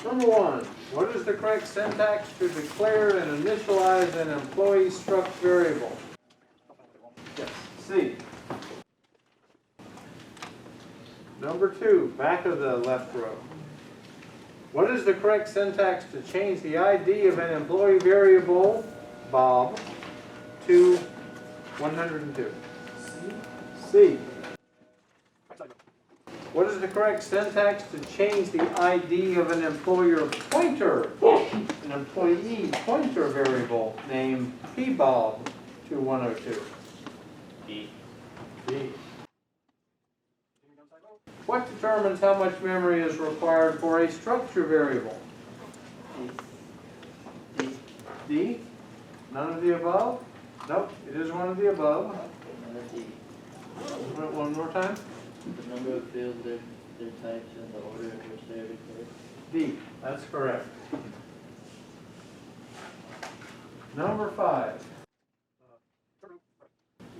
Number 1, what is the correct syntax to declare and initialize an employee struct variable? Yes, C. Number 2, back of the left row. What is the correct syntax to change the ID of an employee variable, Bob, to 102? C. What is the correct syntax to change the ID of an employer pointer, an employee pointer variable named pbob to 102? D. D. What determines how much memory is required for a structure variable? D. D? None of the above? Nope, it is one of the above. Another D. One more time? The number of fields, their types, and the order in which they are declared. D, that's correct. Number 5.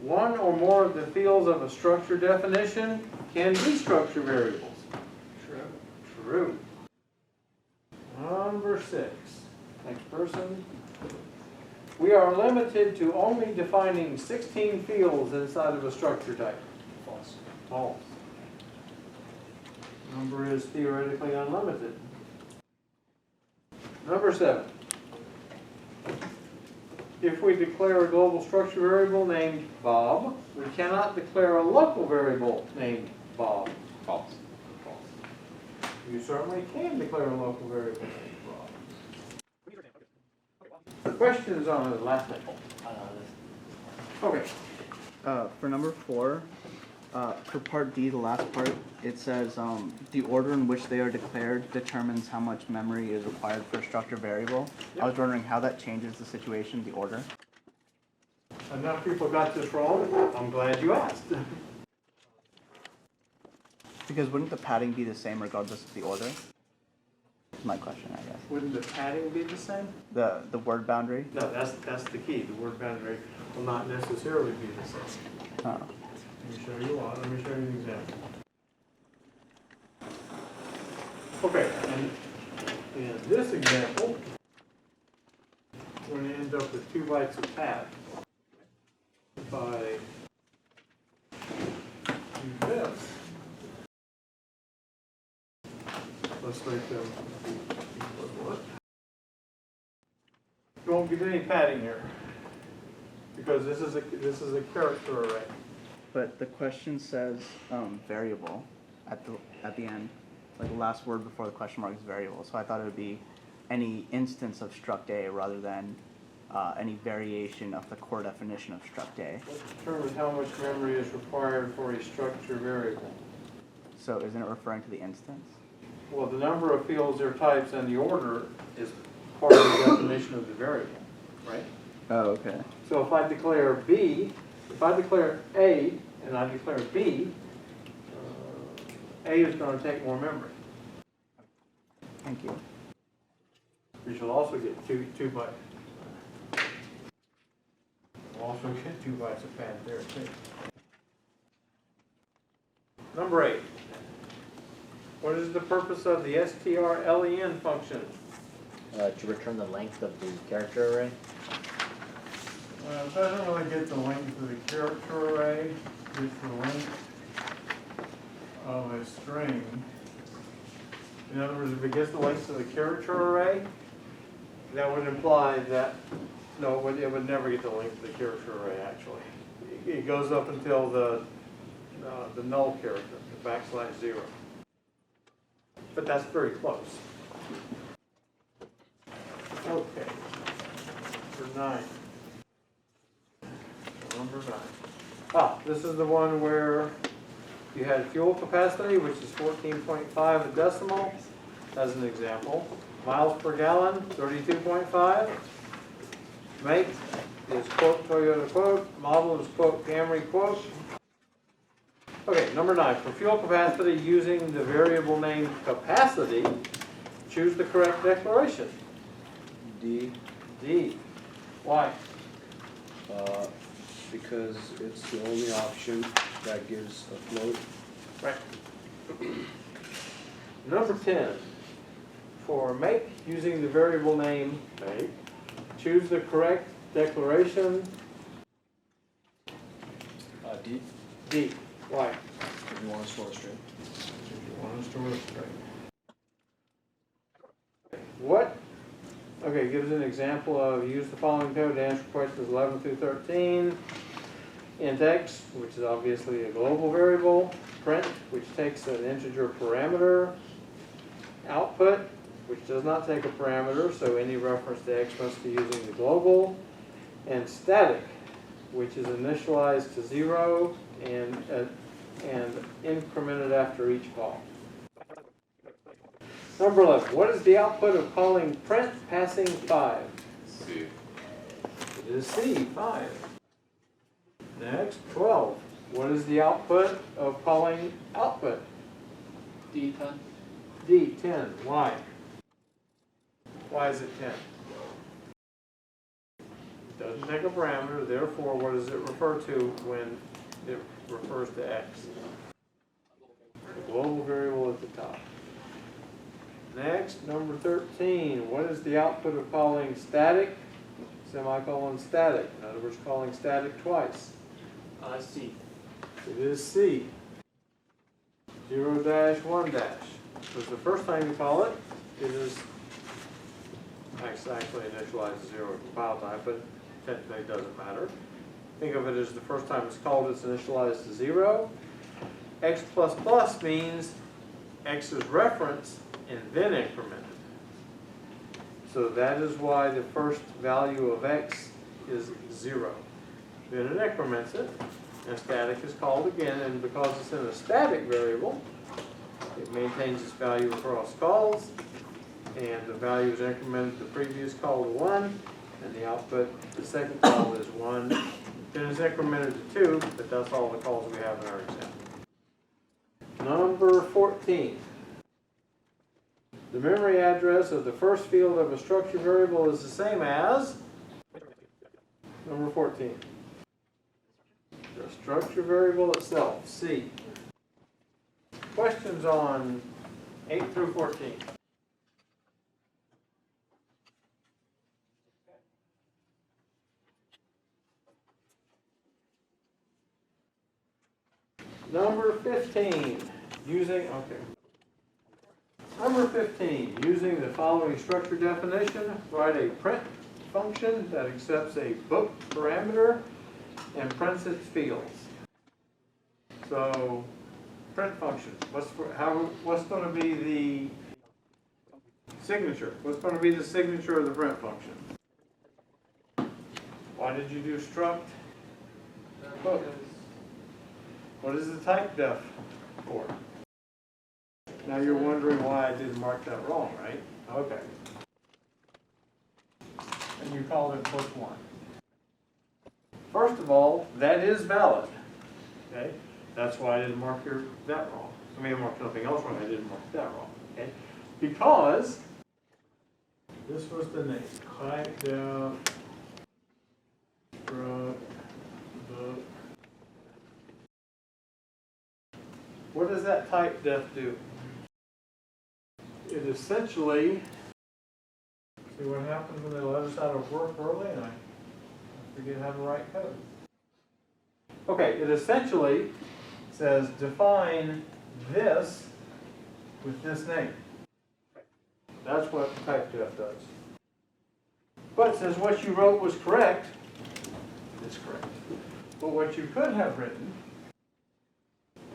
One or more of the fields of a structure definition can be structure variables. True. True. Number 6. Next person. We are limited to only defining 16 fields inside of a structure type. False. False. Number is theoretically unlimited. Number 7. If we declare a global structure variable named Bob, we cannot declare a local variable named Bob. False. False. You certainly can declare a local variable named Bob. Questions on the last one? Okay. For number 4, for part D, the last part, it says the order in which they are declared determines how much memory is required for a structure variable. Yep. I was wondering how that changes the situation, the order. Enough people got this wrong. I'm glad you asked. Because wouldn't the padding be the same regardless of the order? That's my question, I guess. Wouldn't the padding be the same? The word boundary? No, that's the key. The word boundary will not necessarily be the same. Oh. Let me show you one. Let me show you an example. Okay, and in this example, we're going to end up with 2 bytes of pad. If I do this, let's make them equivalent. You won't get any padding here because this is a character array. But the question says variable at the end. Like the last word before the question mark is variable. So I thought it would be any instance of struct A rather than any variation of the core definition of struct A. What determines how much memory is required for a structure variable? So isn't it referring to the instance? Well, the number of fields or types and the order is part of the definition of the variable, right? Oh, okay. So if I declare B, if I declare A and I declare B, A is going to take more memory. Thank you. We shall also get two bytes. We'll also get 2 bytes of pad there too. Number 8. What is the purpose of the strlen function? To return the length of the character array. Well, it doesn't really get the length of the character array, it's the length of a string. In other words, if it gets the length of the character array, that would imply that, no, it would never get the length of the character array, actually. It goes up until the null character, the \0. But that's very close. Okay. Number 9. Number 9. This is the one where you had fuel capacity, which is 14.5 a decimal, as an example. Miles per gallon, 32.5. Make is quote Toyota quote. Model is quote Camry quote. Okay, number 9. For fuel capacity using the variable name capacity, choose the correct declaration. D. D. Why? Because it's the only option that gives a float. Right. Number 10. for make using the variable name make. Choose the correct declaration. D, D. Why? if you want to store a string. If you want to store a string. What? Okay, gives an example of use the following code to answer questions 11 through 13. Int x, which is obviously a global variable. Print, which takes an integer parameter. Output, which does not take a parameter, so any reference to x must be using the global. And static, which is initialized to 0 and incremented after each call. Number 11, what is the output of calling print passing 5? C. It is C, 5. Next, 12, what is the output of calling output? D10. D, 10, why? Why is it 10? It doesn't take a parameter, therefore what does it refer to when it refers to x? The global variable at the top. Next, number 13, what is the output of calling static, semicolon static? In other words, calling static twice. C. It is C. 0 dash 1 dash. Because the first time you call it, it is actually initialized to 0 at compile time, but technically it doesn't matter. Think of it as the first time it's called, it's initialized to 0. X++ means x is referenced and then incremented. So that is why the first value of x is 0. Then it increments it, and static is called again, and because it's in a static variable, it maintains its value across calls, and the value is incremented the previous call to 1, and the output, the second call is 1. Then it's incremented to 2, but that's all the calls we have in our example. Number 14. The memory address of the first field of a structure variable is the same as number 14. The structure variable itself, C. Questions on 8 through 14? Number 15, Number 15, using the following structure definition, write a print function that accepts a book parameter and prints its fields. So, print function, what's going to be the signature? What's going to be the signature of the print function? Why did you do struct book? What is the type def for? Now you're wondering why I didn't mark that wrong, right? Okay. And you called it book 1. First of all, that is valid. Okay? That's why I didn't mark that wrong. I mean, I marked nothing else wrong, I didn't mark that wrong. Okay? Because this was the name. Type def struct book. What does that type def do? It essentially, see what happens when they let us out of work early and I forget how to write code. Okay, it essentially says define this with this name. That's what type def does. But since what you wrote was correct, it's correct. But what you could have written,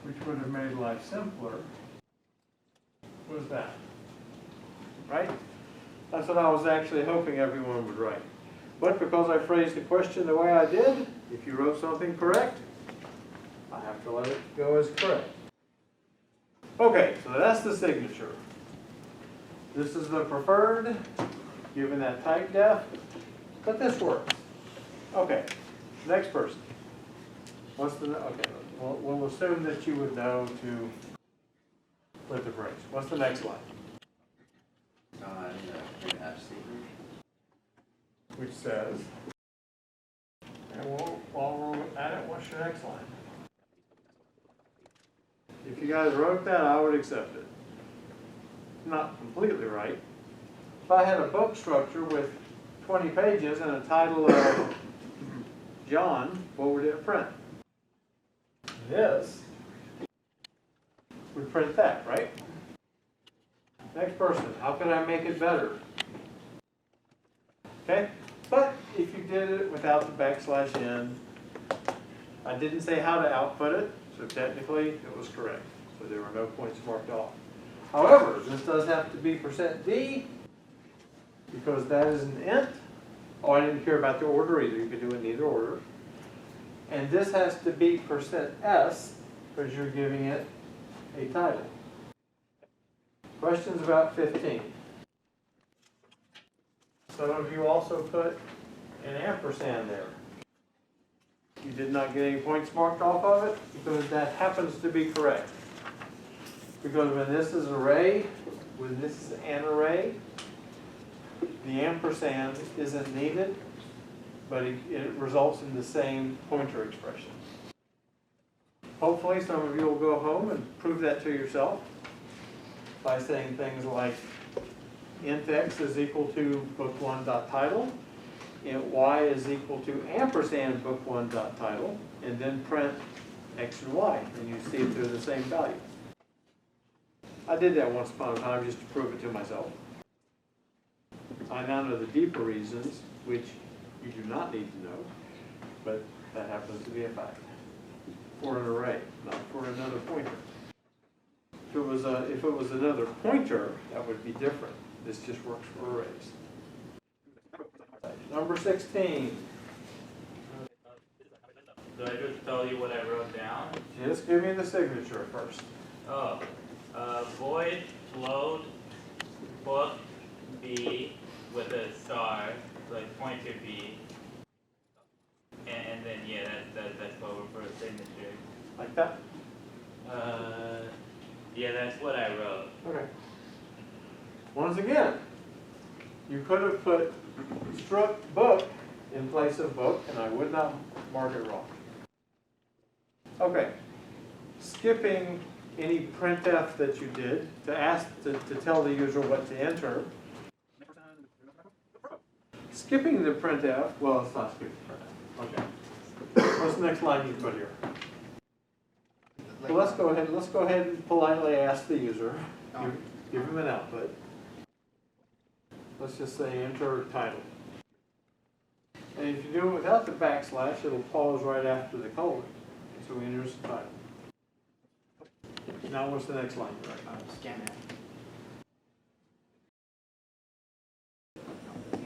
which would have made life simpler, was that. Right? That's what I was actually hoping everyone would write. But because I phrased the question the way I did, if you wrote something correct, I have to let it go as correct. Okay, so that's the signature. This is the preferred, given that type def, but this works. Okay, next person. Okay, we'll assume that you would know to put the brace. What's the next line? In ASCII. Which says, and we'll add it, what's your next line? If you guys wrote that, I would accept it. Not completely right, If I had a book structure with 20 pages and a title of John, what would it print? This would print that, right? Next person, how can I make it better? Okay, but if you did it without the \n, I didn't say how to output it, so technically it was correct. So there were no points marked off. However, this does have to be %d, because that is an int. Oh, I didn't care about the order either. You could do it in either order. And this has to be %s, because you're giving it a title. Questions about 15? Some of you also put an ampersand there. You did not get any points marked off of it because that happens to be correct. Because when this is array, when this is an array, the ampersand isn't needed, but it results in the same pointer expression. Hopefully some of you will go home and prove that to yourself by saying things like int x is equal to book1.title, int y is equal to ampersand book1.title, and then print x and y, and you see if they're the same value. I did that once upon a time just to prove it to myself. I now know the deeper reasons, which you do not need to know, but that happens to be a fact. For an array, not for another pointer. If it was another pointer, that would be different. This just works for arrays. Number 16. Do I just tell you what I wrote down? Just give me the signature first. Oh, void float book B with a star, like pointer B, and then yeah, that's what we're for a signature. Like that? Yeah, that's what I wrote. Okay. Once again, you could have put struct book in place of book, and I would not mark it wrong. Okay. Skipping any printf that you did to ask to tell the user what to enter. Skipping the printf, well, it's not skipping printf. Okay. What's the next line you put here? Well, let's go ahead and politely ask the user. Give him an output. Let's just say enter title. And if you do it without the \, it'll pause right after the colon. So he enters the title. Now what's the next line you write? Scan it.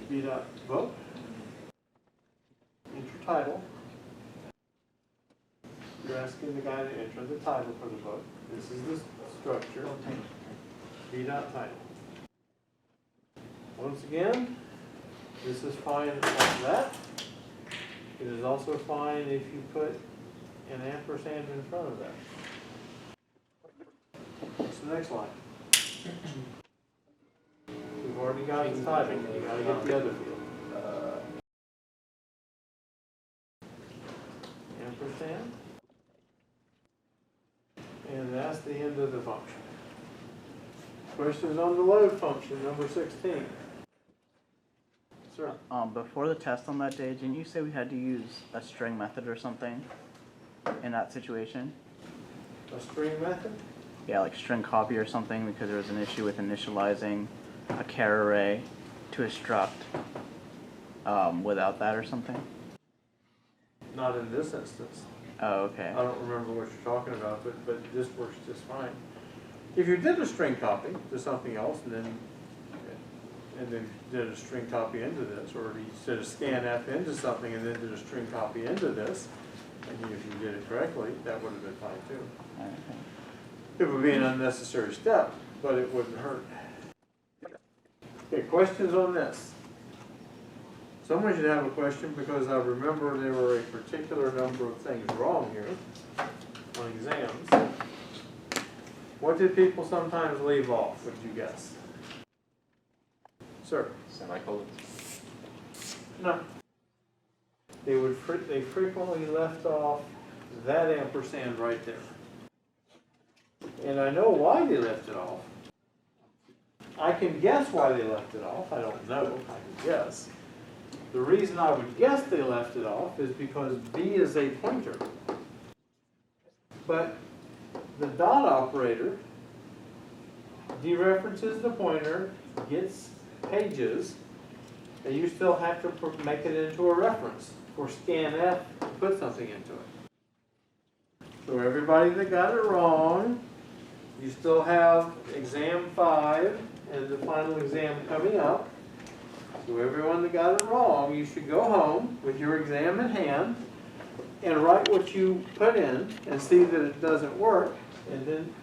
b.book. Enter title. You're asking the guy to enter the title for the book. This is the structure. B.title. Once again, this is fine like that. It is also fine if you put an ampersand in front of that. What's the next line? We've already got the title. You gotta get the other field. Ampersand. And that's the end of the function. Questions on the load function, number 16. Sir? Before the test on that day, didn't you say we had to use a string method or something in that situation? A string method? Yeah, like string copy or something, because there was an issue with initializing a char array to a struct without that or something? Not in this instance. Oh, okay. I don't remember what you're talking about, but this works just fine. If you did a string copy to something else and then did a string copy into this, or you did a scanf into something and then did a string copy into this, and if you did it correctly, that would have been fine too. Okay. It would be an unnecessary step, but it wouldn't hurt. Okay, questions on this? Someone should have a question because I remember there were a particular number of things wrong here on exams. What did people sometimes leave off, would you guess? Sir? Semicolons. No. They frequently left off that ampersand right there. And I know why they left it off. I can guess why they left it off. I don't know. I can guess. The reason I would guess they left it off is because B is a pointer. But the dot operator dereferences the pointer, gets pages, and you still have to make it into a reference for scanf to put something into it. So everybody that got it wrong, you still have exam 5 and the final exam coming up. So everyone that got it wrong, you should go home with your exam in hand and write what you put in and see that it doesn't work. And then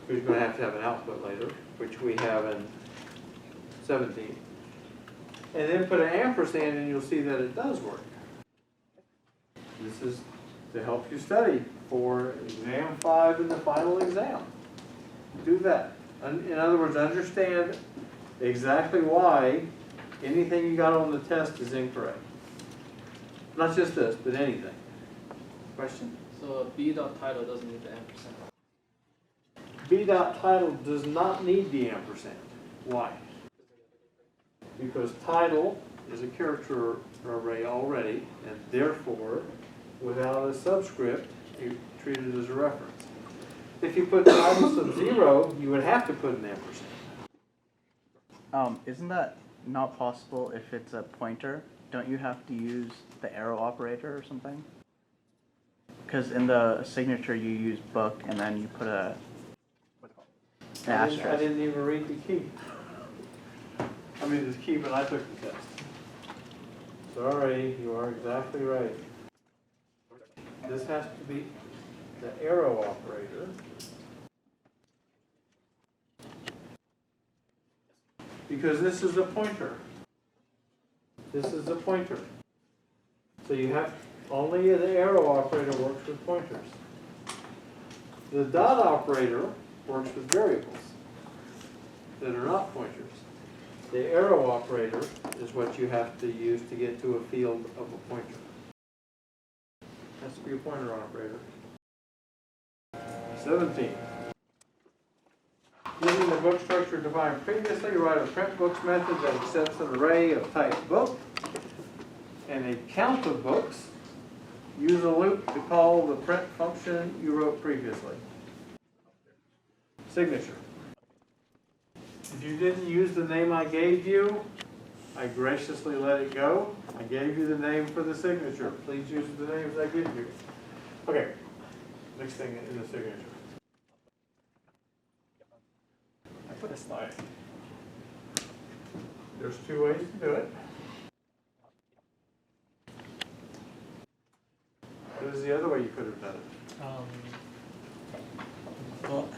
you're going to have an output later, which we have in 17. And then put an ampersand and you'll see that it does work. This is to help you study for exam 5 and the final exam. Do that. In other words, understand exactly why anything you got on the test is incorrect. Not just this, but anything. Question? So B.title doesn't need the ampersand. B.title does not need the ampersand. Why? Because title is a character array already, and therefore, without a subscript, you treat it as a reference. If you put title sub 0, you would have to put an ampersand. Isn't that not possible if it's a pointer? Don't you have to use the arrow operator or something? Because in the signature you use book and then you put an asterisk. I didn't even read the key. I mean, the key, but I took the test. Sorry, you are exactly right. This has to be the arrow operator. Because this is a pointer. This is a pointer. So you have, only the arrow operator works with pointers. The dot operator works with variables that are not pointers. The arrow operator is what you have to use to get to a field of a pointer. Has to be a pointer operator. 17. Using the book structure defined previously, write a print books method that accepts an array of type book and a count of books. Use a loop to call the print function you wrote previously. Signature. If you didn't use the name I gave you, I graciously let it go. I gave you the name for the signature. Please use the names I give you. Okay, next thing in the signature. I put a slide. There's 2 ways to do it. What is the other way you could have done it? Book,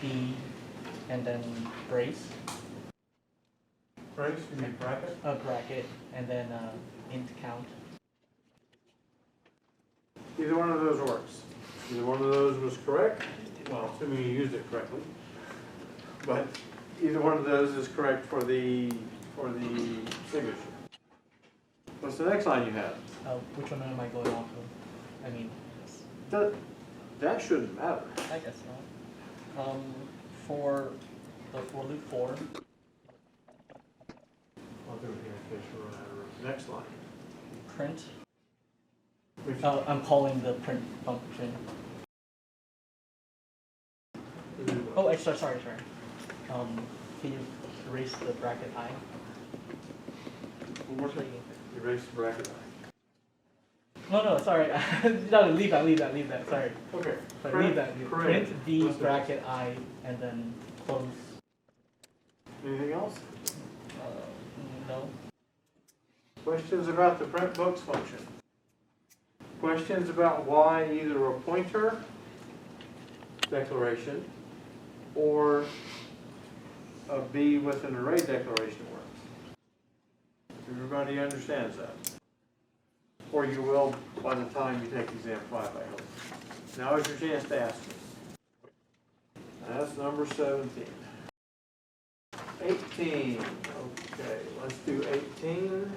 B, and then brace, Brace, you need bracket? a bracket, and then int count. Either one of those works. Either one of those was correct, well, assuming you used it correctly. But either one of those is correct for the signature. What's the next line you have? Which one am I going off of? I mean, That shouldn't matter. I guess not. For the for loop 4, I'll do it here in case you run out of room. Next line. print. Which, I'm calling the print function. Oh, sorry. Can you erase the bracket I? one more thing. Erase the bracket. No, sorry. No, leave that. Sorry. Okay. Sorry, leave that. Print B What's the bracket I and then close. Anything else? No. Questions about the print books function? Questions about why either a pointer declaration or a B with an array declaration works? Everybody understands that? Or you will by the time you take exam 5, I hope. Now is your chance to ask me. That's number 17. 18. Okay, let's do 18.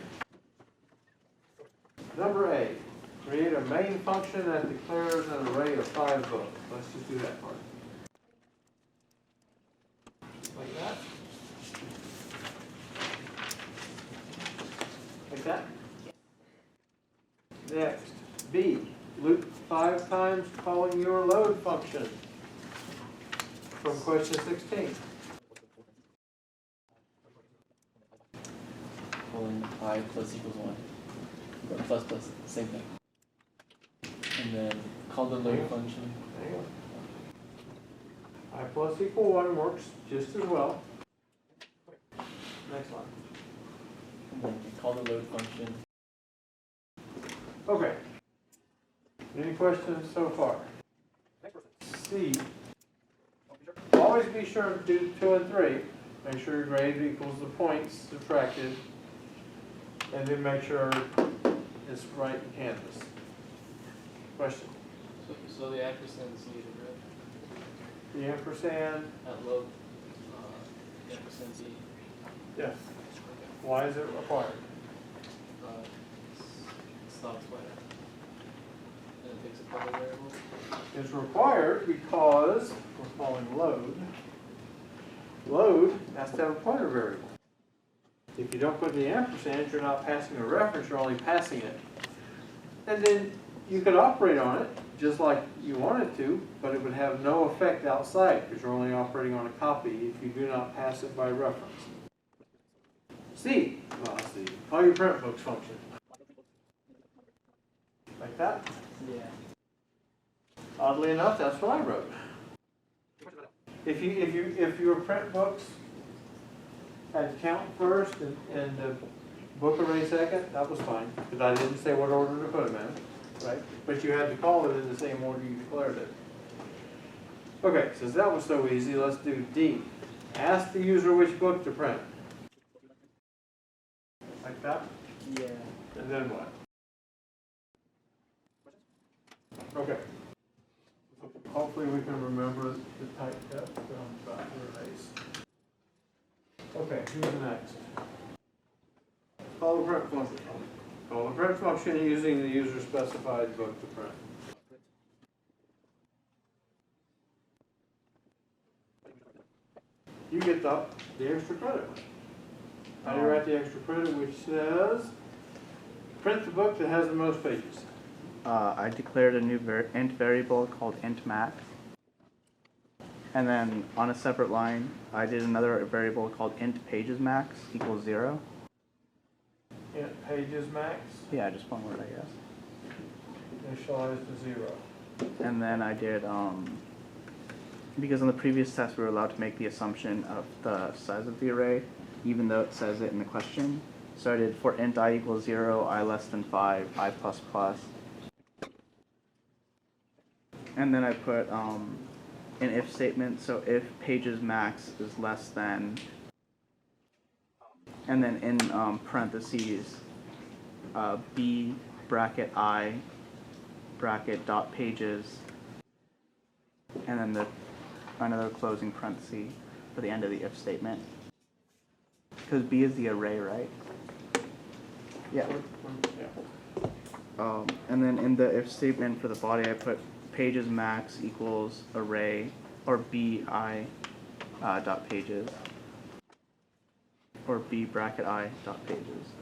Number 8. Create a main function that declares an array of 5 books. Let's just do that part. Like that? Next, B, loop 5 times calling your load function from question 16. Pulling I plus equals 1. Or plus, same thing. And then call the load function. Hang on. I plus equal 1 works just as well. Next line. And then call the load function. Okay. Any questions so far? C. Always be sure to do 2 and 3. Make sure your grade equals the points subtracted. And then make sure it's right in Canvas. Question? So the ampersand is needed, right? The ampersand? At load, the ampersand Z. Yes. Why is it required? It's not explained. And it takes a couple variables. It's required because we're calling load. Load has to have a pointer variable. If you don't put the ampersand, you're not passing a reference, you're only passing it. And then you could operate on it just like you wanted to, but it would have no effect outside because you're only operating on a copy if you do not pass it by reference. C. Call your print books function. Like that? Yeah. Oddly enough, that's what I wrote. If your print books had count first and the book array second, that was fine, because I didn't say what order to put them in, right? But you had to call it in the same order you declared it. Okay, since that was so easy, let's do D. Ask the user which book to print. Like that? Yeah. And then what? Okay. Hopefully we can remember the type test from arrays. Okay, who's next? Call the print function. Call the print function using the user specified book to print. You get the extra credit. How do you write the extra credit, which says print the book that has the most pages? I declared a new int variable called int max. And then on a separate line, I did another variable called int pages max equals 0. Int pages max, Yeah, just one word, I guess. initialized to 0. And then I did, because in the previous test we were allowed to make the assumption of the size of the array, even though it says it in the question. So I did for int I equals 0, I less than 5, I plus plus. And then I put an if statement, so if pages max is less than, and then in parentheses, b bracket I bracket dot pages, and then another closing parenthesis for the end of the if statement. Because b is the array, right? Yeah. And then in the if statement for the body, I put pages max equals array, or bi dot pages, or b bracket I dot pages.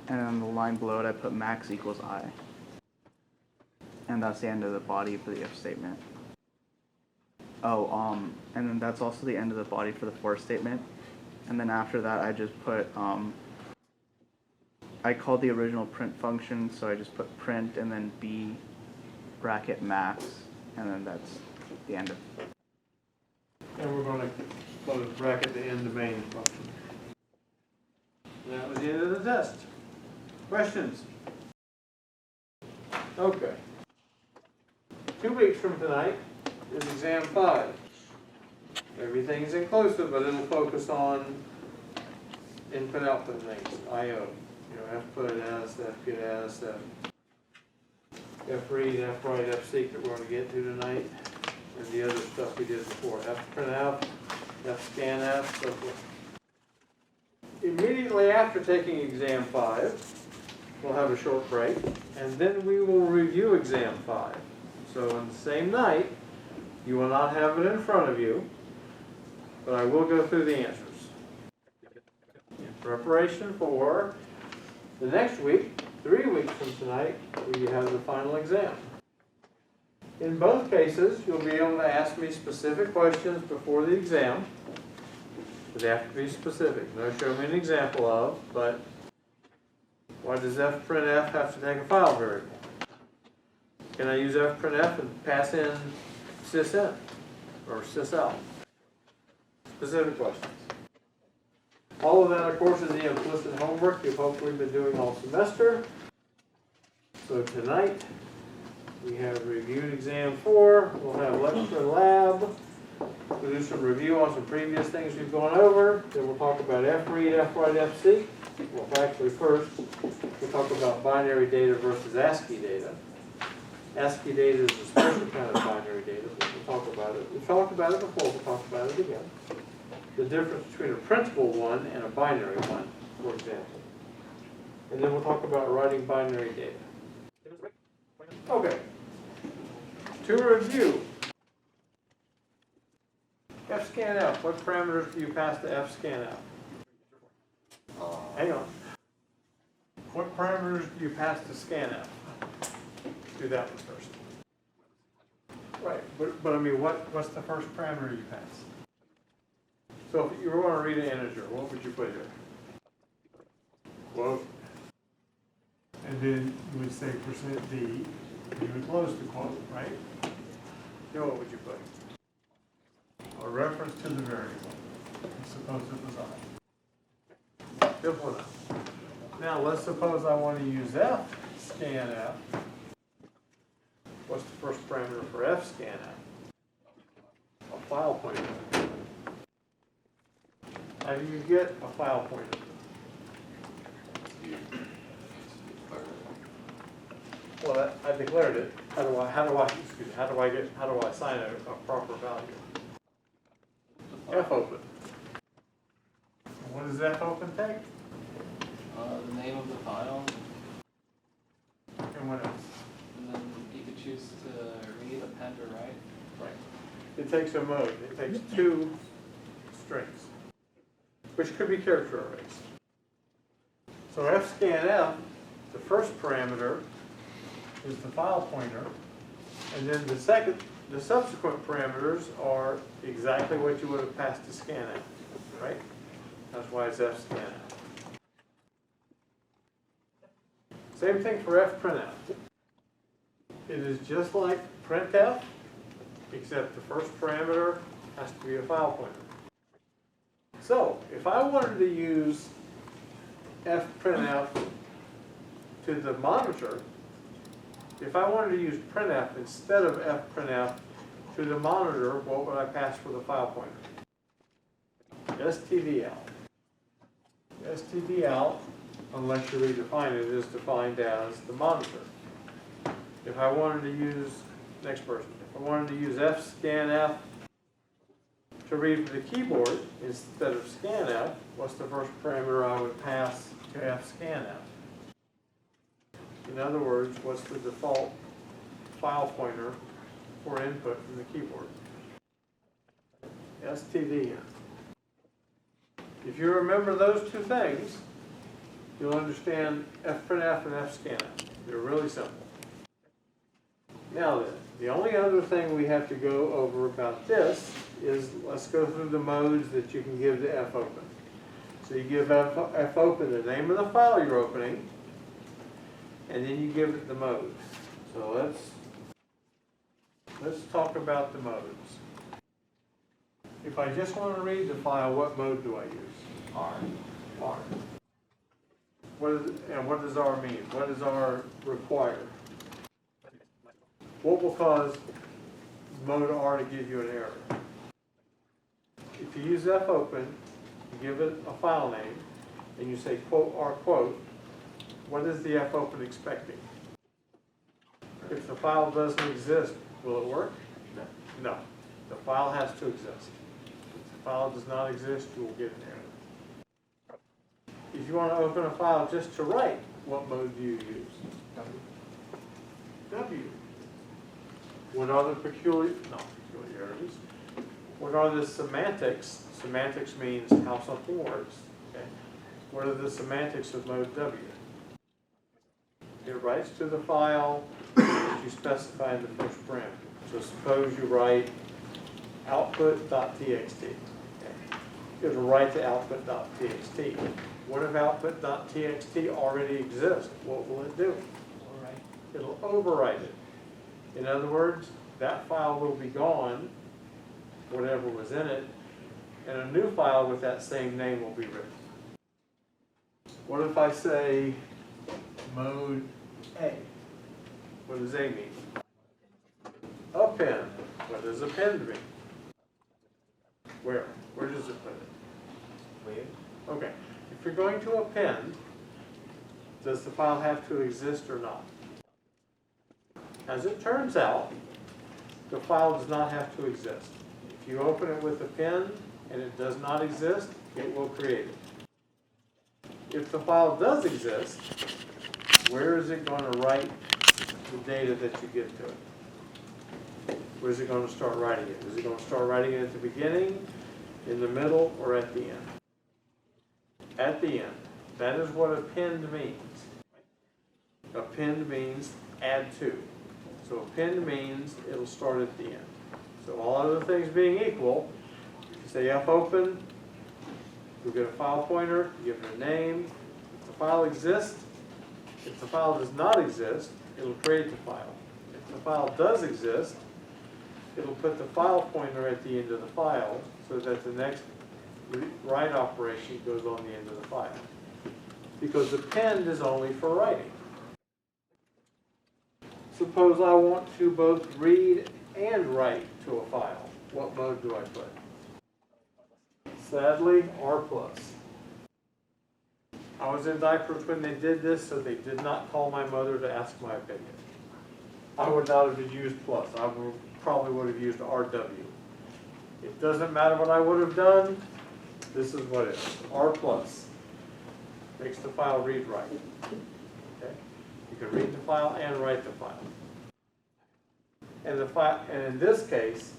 And on the line below it, I put max equals I. And that's the end of the body for the if statement. Oh, and then that's also the end of the body for the for statement. And then after that, I just put, I called the original print function, so I just put print and then b bracket max, and then that's the end of it. And we're going to close bracket the end domain function. And that was the end of the test. Questions? Okay. 2 weeks from tonight is exam 5. Everything's inclusive, but it'll focus on input-output things, I/O. Fput, ASCII, fget, ASCII, fread, fwrite, fseek that we're going to get to tonight, and the other stuff we did before, fprintf, fscanf, so forth. Immediately after taking exam 5, we'll have a short break, and then we will review exam 5. So on the same night, you will not have it in front of you, but I will go through the answers. In preparation for The next week, 3 weeks from tonight, we have the final exam. In both cases, you'll be able to ask me specific questions before the exam. They have to be specific. No, show me an example of, but why does fprintf have to take a file variable? Can I use fprintf and pass in sysin or sysout? Specific questions. All of that, of course, is the implicit homework you've hopefully been doing all semester. So tonight, we have reviewed exam 4. We'll have lecture and lab. We'll do some review on some previous things we've gone over. Then we'll talk about fread, fwrite, fseek. Well, actually, first, we'll talk about binary data versus ASCII data. ASCII data is a special kind of binary data, but we'll talk about it. We've talked about it before, we'll talk about it again. The difference between a printable one and a binary one, for example. And then we'll talk about writing binary data. Okay. To review, fscanf, what parameters do you pass to fscanf? Hang on. What parameters do you pass to scanf? Do that one first. Right, but I mean, what's the first parameter you pass? So if you were going to read an integer, what would you put here? Quote. And then you would say %d, you would close the quote, right? Then what would you put? A reference to the variable. Suppose it was I. Simple enough. Now let's suppose I want to use fscanf. What's the first parameter for fscanf? A file pointer. How do you get a file pointer? Well, I declared it. How do I assign a proper value? fopen. What does fopen take? The name of the file, And what else? and then you could choose to read, append, or write. Right. It takes a mode. It takes 2 strings, which could be character arrays. So fscanf, the first parameter is the file pointer, and then the subsequent parameters are exactly what you would have passed to scanf, right? That's why it's fscanf. Same thing for fprintf. It is just like printf, except the first parameter has to be a file pointer. So, if I wanted to use fprintf to the monitor, if I wanted to use printf instead of fprintf to the monitor, what would I pass for the file pointer? stdout. stdout, unless you redefine it, is defined as the monitor. If I wanted to use, next person, if I wanted to use fscanf to read from the keyboard instead of scanf, what's the first parameter I would pass to fscanf? In other words, what's the default file pointer for input from the keyboard? std. If you remember those 2 things, you'll understand fprintf and fscanf. They're really simple. Now then, the only other thing we have to go over about this is, let's go through the modes that you can give to fopen. So you give fopen the name of the file you're opening, and then you give it the mode. So let's talk about the modes. If I just want to read the file, what mode do I use? R. What does R mean? What does R require? What will cause mode R to give you an error? If you use fopen, you give it a file name, and you say quote R quote, what is the fopen expecting? If the file doesn't exist, will it work? No. The file has to exist. If the file does not exist, you will get an error. If you want to open a file just to write, what mode do you use? W. What are the peculiarities? What are the semantics? Semantics means how something works. Okay. What are the semantics of mode W? It writes to the file that you specify in the first parameter. So suppose you write output.txt. It'll write to output.txt. What if output.txt already exists? What will it do? It'll overwrite it. In other words, that file will be gone, whatever was in it, and a new file with that same name will be written. What if I say mode A? What does A mean? Append. What does append mean? Where? Where does it put it? Where? Okay. If you're going to append, does the file have to exist or not? As it turns out, the file does not have to exist. If you open it with append and it does not exist, it will create it. If the file does exist, where is it going to write the data that you give to it? Where is it going to start writing it? Is it going to start writing it at the beginning, in the middle, or at the end? At the end. That is what append means. Append means add to. So append means it'll start at the end. So all other things being equal, you say fopen, you'll get a file pointer, you give it a name. If the file exists, if the file does not exist, it'll create the file. If the file does exist, it'll put the file pointer at the end of the file so that the next write operation goes on the end of the file. Because append is only for writing. Suppose I want to both read and write to a file. What mode do I put? Sadly, R+. I was in diapers when they did this, so they did not call my mother to ask my opinion. I would not have used plus. I probably would have used RW. It doesn't matter what I would have done. This is what it is. R+. Makes the file read-write. Okay? You can read the file and write the file. And in this case,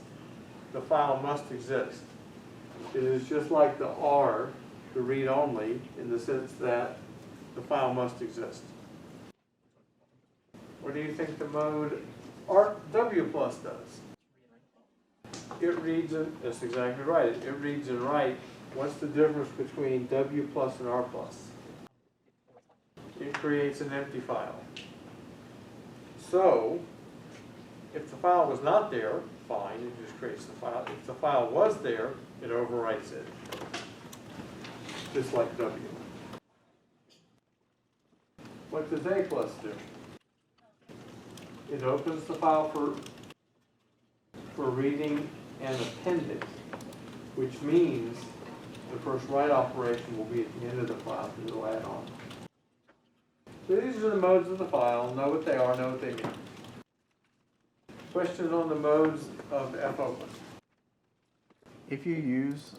the file must exist. It is just like the R, the read only, in the sense that the file must exist. What do you think the mode W+ does? It reads and that's exactly right. It reads and writes. What's the difference between W+ and R+? It creates an empty file. So, if the file was not there, fine, it just creates the file. If the file was there, it overwrites it. Just like W. What does A+ do? It opens the file for reading and appending, which means the first write operation will be at the end of the file, and it'll add on. So these are the modes of the file. Know what they are, know what they mean. Questions on the modes of fopen? If you use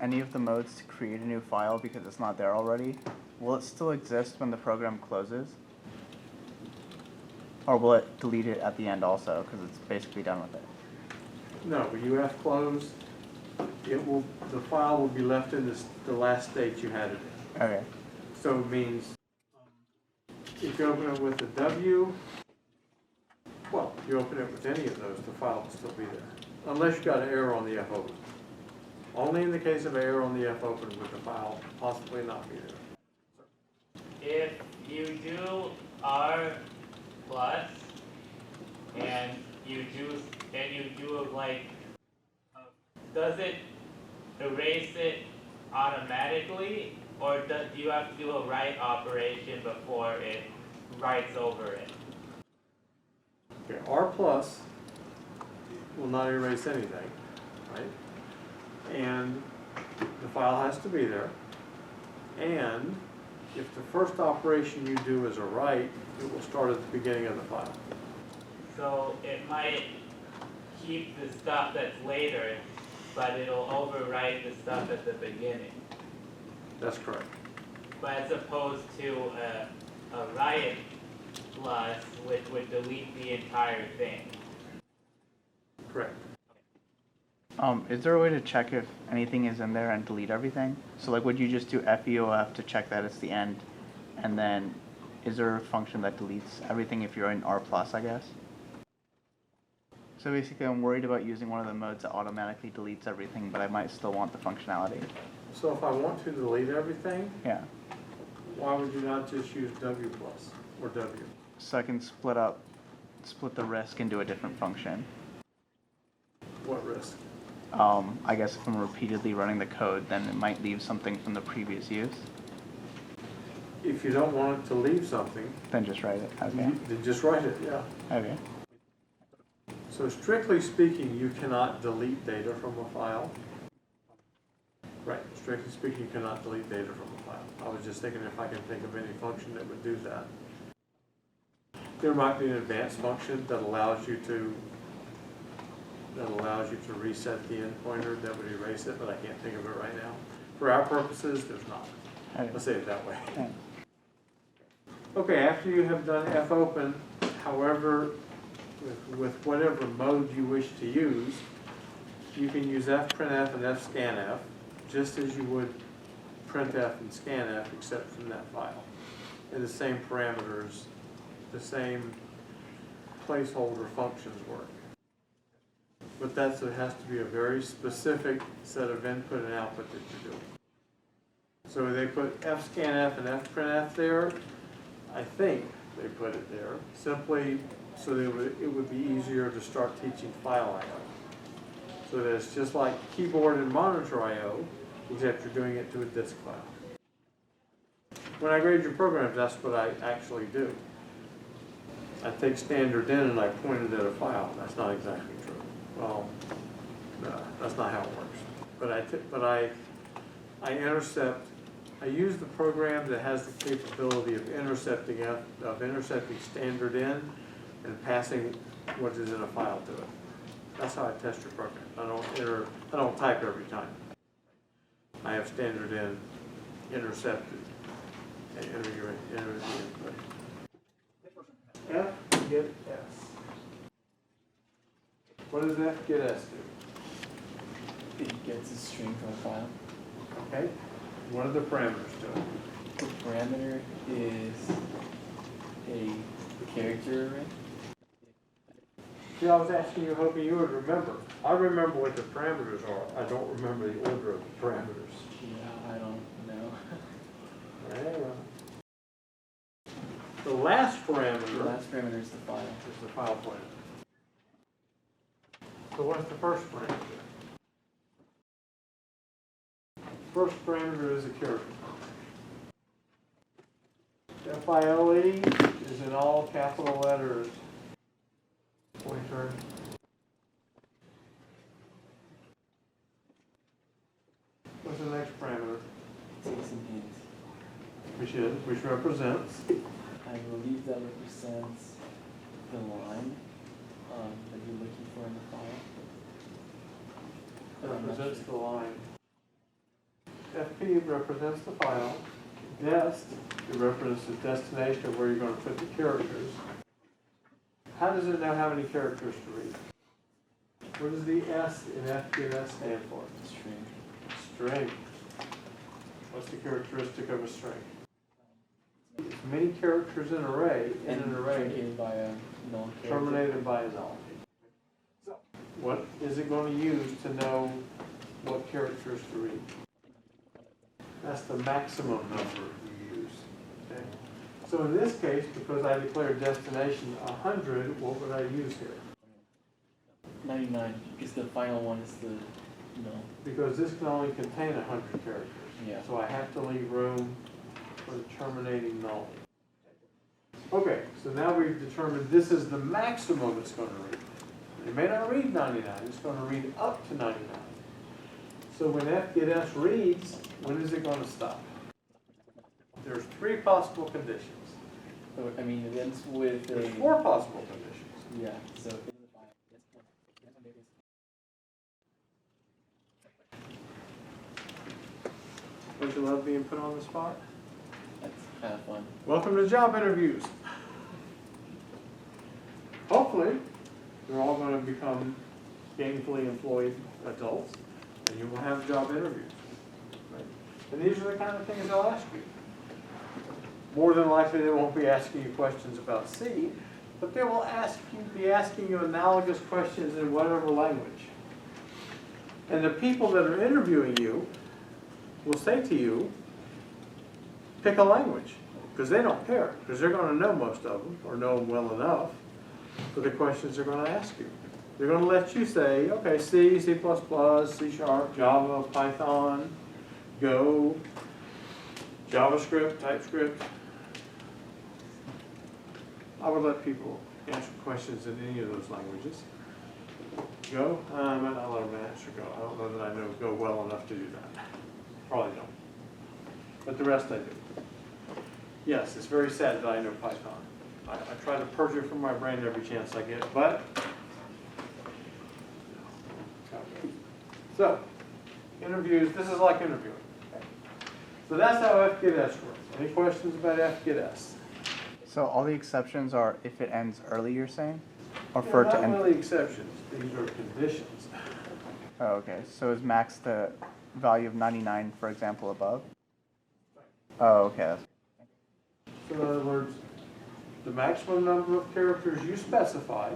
any of the modes to create a new file because it's not there already, will it still exist when the program closes? Or will it delete it at the end also because it's basically done with it? No, when you close, the file will be left in the last state you had it in. Okay. So it means if you open it with a W, well, you open it with any of those, the file will still be there. Unless you got an error on the fopen. Only in the case of error on the fopen would the file possibly not be there. If you do R+ and you do like, does it erase it automatically, or do you have to do a write operation before it writes over it? Okay, R+ will not erase anything, right? And the file has to be there. And if the first operation you do is a write, it will start at the beginning of the file. So it might keep the stuff that's later, but it'll overwrite the stuff at the beginning. That's correct. But as opposed to a write plus, which would delete the entire thing. Correct. Is there a way to check if anything is in there and delete everything? So like would you just do feof to check that it's the end and then is there a function that deletes everything if you're in R+, I guess? So basically, I'm worried about using one of the modes that automatically deletes everything, but I might still want the functionality. So if I want to delete everything, Yeah. why would you not just use W plus or W? So I can split the risk into a different function. What risk? I guess if I'm repeatedly running the code, then it might leave something from the previous use. If you don't want it to leave something, Then just write it. Okay. then just write it, yeah. Okay. So strictly speaking, you cannot delete data from a file. Right, strictly speaking, you cannot delete data from a file. I was just thinking if I can think of any function that would do that. There might be an advanced function that allows you to reset the end pointer that would erase it, but I can't think of it right now. For our purposes, there's not. Okay. Let's say it that way. Okay. Okay, after you have done fopen, however, with whatever mode you wish to use, you can use fprintf and fscanf just as you would printf and scanf except from that file. And the same parameters, the same placeholder functions work. But it has to be a very specific set of input and output that you're doing. So they put fscanf and fprintf there. I think they put it there simply so that it would be easier to start teaching file I/O. So that it's just like keyboard and monitor I/O, except you're doing it to a disk file. When I grade your programs, that's what I actually do. I take standard in and I point it at a file. That's not exactly true. Well, no, that's not how it works. But I intercept. I use the program that has the capability of intercepting standard in and passing what is in a file to it. That's how I test your program. I don't type every time. I have standard in, intercepted, and enter the input. fget s. What does fget s do? It gets a string from a file. Okay. What are the parameters to it? The parameter is a character array. See, I was asking you, hoping you would remember. I remember what the parameters are. I don't remember the order of the parameters. Yeah, I don't know. Anyway. The last parameter The last parameter is the file. is the file pointer. So what's the first parameter? First parameter is a character. FILE is in all capital letters. Pointer. What's the next parameter? Takes an int. Which represents. I believe that represents the line that you're looking for in the file. But I'm not Represents sure. the line. FP represents the file. Dest, it represents the destination of where you're going to put the characters. How does it know how many characters to read? What does the S in fgets stand for? String. String. What's the characteristic of a string? As many characters in an array, Truncated by a null character. terminated by a null. So, what is it going to use to know what characters to read? That's the maximum number you use. Okay? So in this case, because I declared destination 100, what would I use here? 99, because the final one is the null. Because this can only contain 100 characters. Yeah. So I have to leave room for the terminating null. Okay, so now we've determined this is the maximum it's going to read. It may not read 99, it's going to read up to 99. So when fgets reads, when is it going to stop? There's 3 possible conditions. So, I mean, it ends with a... There's 4 possible conditions. Yeah, so... Don't you love being put on the spot? That's kind of fun. Welcome to job interviews. Hopefully, you're all going to become gainfully employed adults, and you will have job interviews. Right? And these are the kind of things they'll ask you. More than likely, they won't be asking you questions about C, but they will be asking you analogous questions in whatever language. And the people that are interviewing you will say to you, pick a language, because they don't care, because they're going to know most of them, or know them well enough for the questions they're going to ask you. They're going to let you say, okay, C, C++, C#, Java, Python, Go, JavaScript, TypeScript. I would let people answer questions in any of those languages. Go? I might not let them answer Go. I don't know that I know Go well enough to do that. Probably don't. But the rest I do. Yes, it's very sad that I know Python. I try to purge it from my brain every chance I get, but. So, interviews, this is like interviewing. So that's how fgets works. Any questions about fgets? So all the exceptions are if it ends early, you're saying? Or Yeah, for it to not end? really exceptions. These are conditions. Oh, okay. So is max the value of 99, for example, above? Oh, okay. So in other words, the maximum number of characters you specify,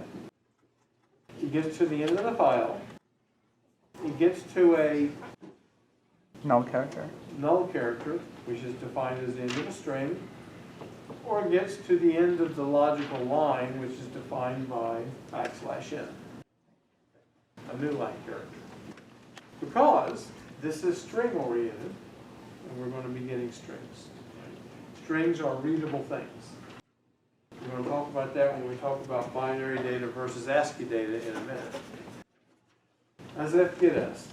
it gets to the end of the file, it gets to a Null character. null character, which is defined as the end of a string, or it gets to the end of the logical line, which is defined by \n, a new line character. Because this is string oriented, and we're going to be getting strings. Strings are readable things. We're going to talk about that when we talk about binary data versus ASCII data in a minute. That's fgets.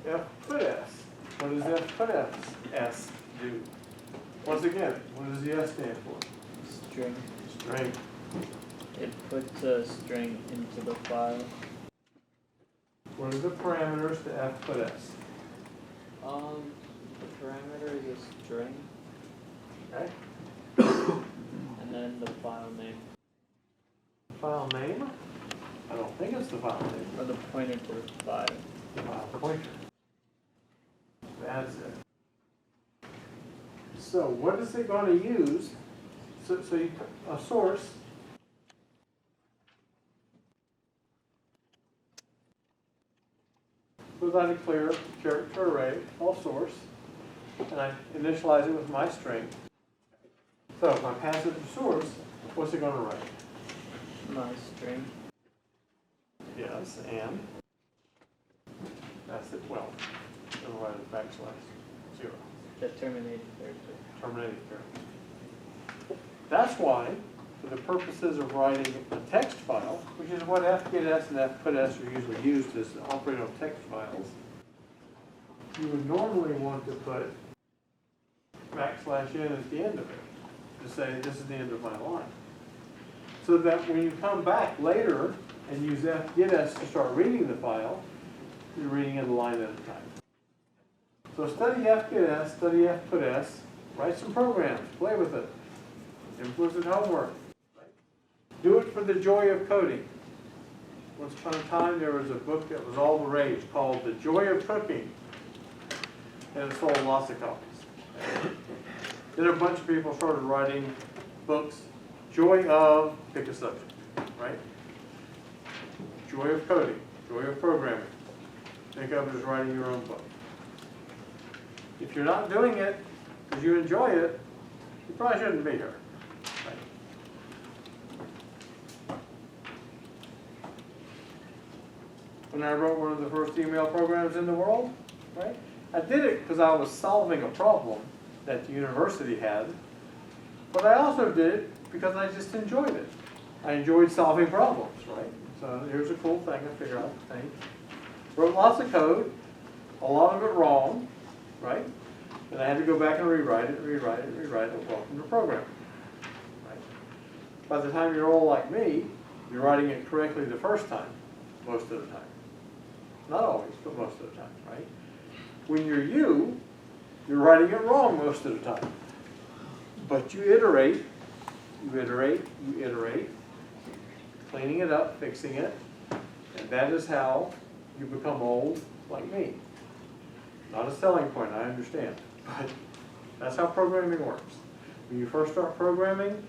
fputs. What does fputs do? Once again, what does the S stand for? String. String. It puts a string into the file. What are the parameters to fputs? The parameter is a string, Okay. and then the file name, File name? I don't think it's the file name. or the pointer to the file. File pointer. That's it. So what is it going to use? So you a source. So I declare character array, all source, and I initialize it with my string. So if I pass it to source, what's it going to write? My string. Yes, and that's it. Well, it'll write a \0. The terminating character. Terminating character. That's why, for the purposes of writing a text file, which is what fgets and fputs are usually used as operate on text files, you would normally want to put \n at the end of it to say this is the end of my line. So that when you come back later and use fgets to start reading the file, you're reading it a line at a time. So study fgets, study fputs, write some programs, play with it. Implicit homework. Do it for the joy of coding. Once upon a time, there was a book that was all the rage called The Joy of Cooking, and it sold lots of copies. Then a bunch of people started writing books, Joy of, pick a subject, right? Joy of coding, joy of programming. Think of it as writing your own book. If you're not doing it because you enjoy it, you probably shouldn't be here. Right? When I wrote one of the first email programs in the world, right? I did it because I was solving a problem that the university had, but I also did it because I just enjoyed it. I enjoyed solving problems, right? So here's a cool thing I figured out. Wrote lots of code, a lot of it wrong, right? And I had to go back and rewrite it. Welcome to programming. Right? By the time you're all like me, you're writing it correctly the first time, most of the time. Not always, but most of the time, right? When you're writing it wrong most of the time. But you iterate, cleaning it up, fixing it, and that is how you become old like me. Not a selling point, I understand, but That's how programming works. When you first start programming,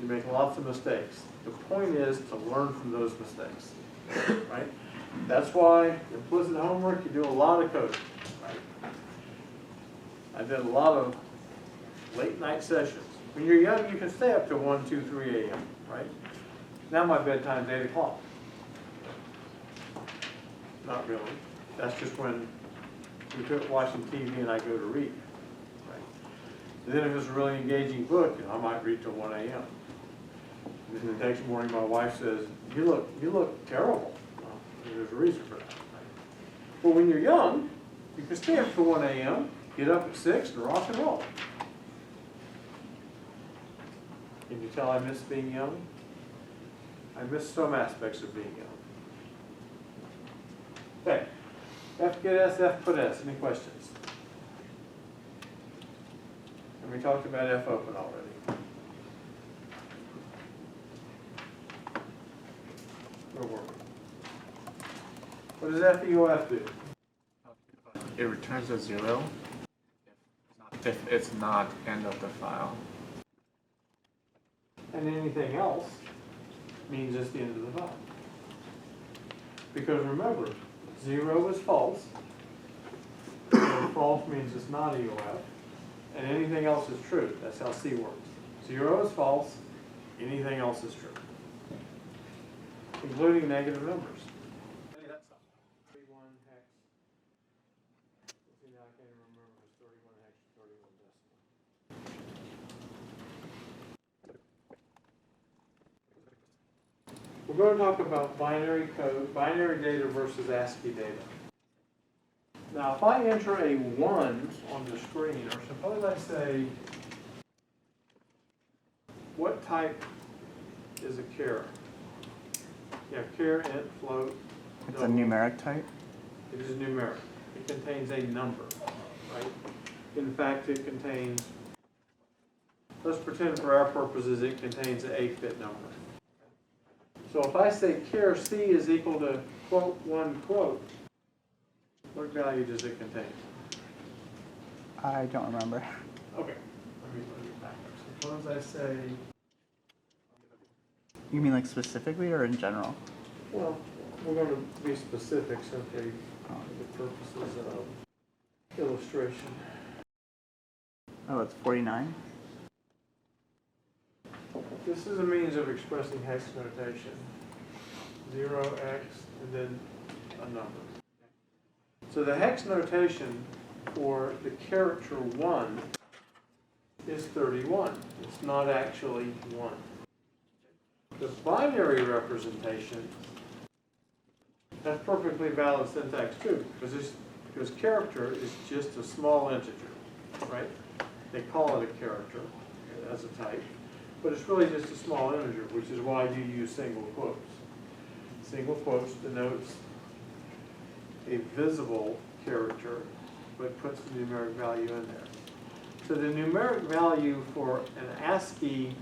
you make lots of mistakes. The point is to learn from those mistakes, right? That's why implicit homework, you do a lot of coding, right? I did a lot of late night sessions. When you're young, you can stay up to 1, 2, 3 a.m., right? Now my bedtime's 8 o'clock. Not really. That's just when we quit watching TV and I go to read, right? And then if it's a really engaging book, I might read till 1 a.m. And then the next morning, my wife says, you look terrible. Well, there's a reason for that, right? But when you're young, you can stay up till 1 a.m., get up at 6 and rock and roll. Can you tell I miss being young? I miss some aspects of being young. Okay, fgets, fputs, any questions? And we talked about fopen already. We're working. What does feof do? It returns a 0 if it's not end of the file. And anything else means it's the end of the file. Because remember, 0 is false. So false means it's not EOF. And anything else is true. That's how C works. 0 is false, anything else is true. Including negative numbers. 31 hex. See, now I can't even remember if it's 31 hex or 31 decimal. We're going to talk about binary code, binary data versus ASCII data. Now, if I enter a 1 on the screen, or suppose I say, what type is a char? You have char, int, float. It's a numeric type? It is numeric. It contains a number, right? In fact, it contains, let's pretend for our purposes it contains an 8-bit number. So if I say char C is equal to quote 1 quote, what value does it contain? I don't remember. Okay, let me back up. Suppose I say, You mean like specifically or in general? well, we're going to be specific simply for the purposes of illustration. Oh, it's 49? This is a means of expressing hex notation. 0x and then a number. So the hex notation for the character 1 is 31. It's not actually 1. The binary representation, that's perfectly valid syntax too, because character is just a small integer, right? They call it a character as a type, but it's really just a small integer, which is why you use single quotes. Single quotes denotes a visible character, but puts the numeric value in there. So the numeric value for an ASCII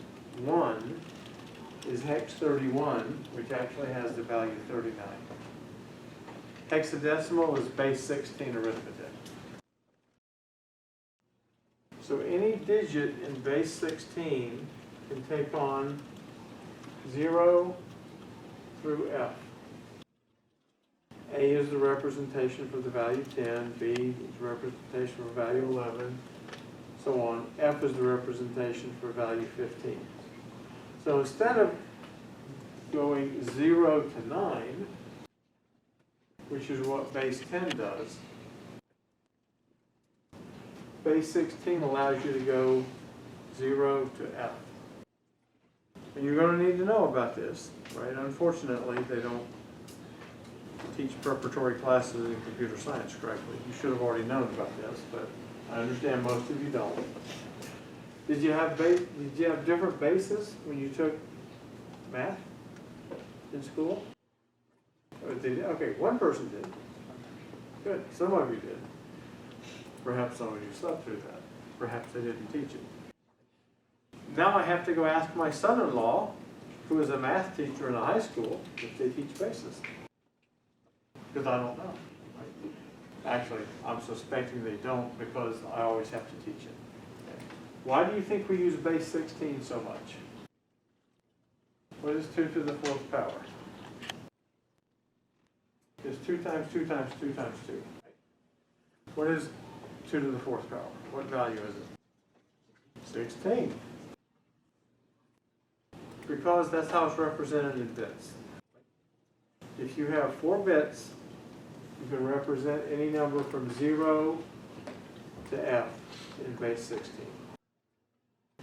1 is hex 31, which actually has the value 39. Hexadecimal is base 16 arithmetic. So any digit in base 16 can take on 0 through F. A is the representation for the value 10, B is the representation for value 11, so on. F is the representation for value 15. So instead of going 0 to 9, which is what base 10 does, base 16 allows you to go 0 to F. And you're going to need to know about this, right? Unfortunately, they don't teach preparatory classes in computer science correctly. You should have already known about this, but I understand most of you don't. Did you have different bases when you took math in school? Okay, one person did. Good, some of you did. Perhaps some of you slept through that. Perhaps they didn't teach it. Now I have to go ask my son-in-law, who is a math teacher in a high school, if they teach basis. Because I don't know. Actually, I'm suspecting they don't because I always have to teach it. Why do you think we use base 16 so much? What is 2 to the 4th power? It's 2 times 2 times 2 times 2. What is 2 to the 4th power? What value is it? 16. Because that's how it's represented in bits. If you have 4 bits, you can represent any number from 0 to F in base 16.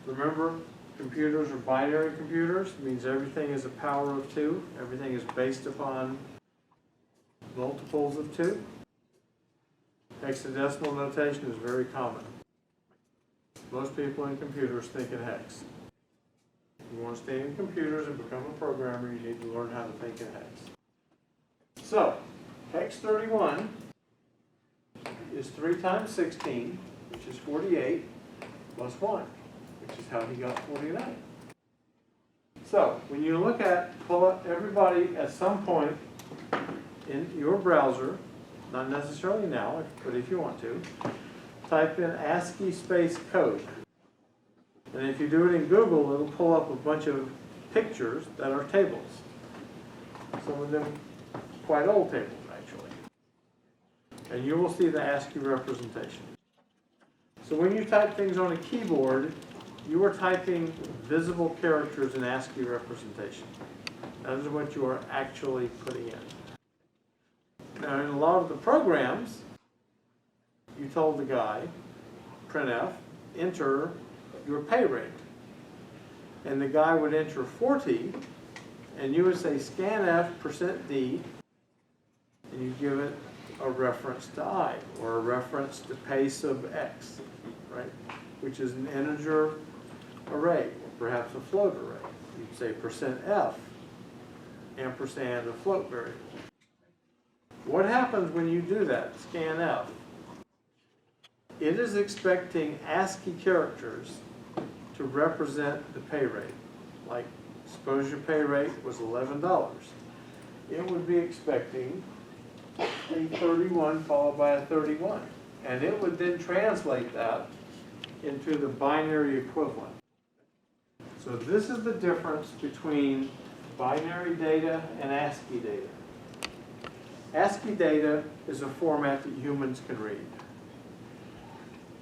Remember, computers are binary computers. It means everything is a power of 2. Everything is based upon multiples of 2. Hexadecimal notation is very common. Most people in computers think in hex. If you want to stay in computers and become a programmer, you need to learn how to think in hex. So, hex 31 is 3 times 16, which is 48, plus 1, which is how he got 49. So, when you look at, pull up everybody at some point in your browser, not necessarily now, but if you want to, type in ASCII space code. And if you do it in Google, it'll pull up a bunch of pictures that are tables. Some of them quite old tables, actually. And you will see the ASCII representation. So when you type things on a keyboard, you are typing visible characters in ASCII representation. That is what you are actually putting in. Now, in a lot of the programs, you told the guy, printf, enter your pay rate. And the guy would enter 40, and you would say scanf %d, and you give it a reference to I, or a reference to pay sub x, right? Which is an integer array, or perhaps a float array. You'd say %f, ampersand a float variable. What happens when you do that, scanf? It is expecting ASCII characters to represent the pay rate. Like, suppose your pay rate was $11. It would be expecting a 31 followed by a 31. And it would then translate that into the binary equivalent. So this is the difference between binary data and ASCII data. ASCII data is a format that humans can read.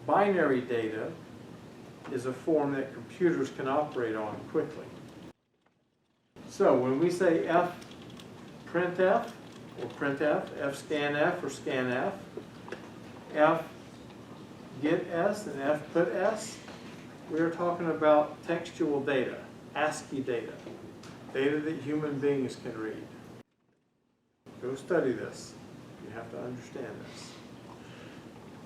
Binary data is a form that computers can operate on quickly. So when we say fprintf, or printf, fscanf or scanf, fgets and fputs, we are talking about textual data, ASCII data, data that human beings can read. Go study this. You have to understand this.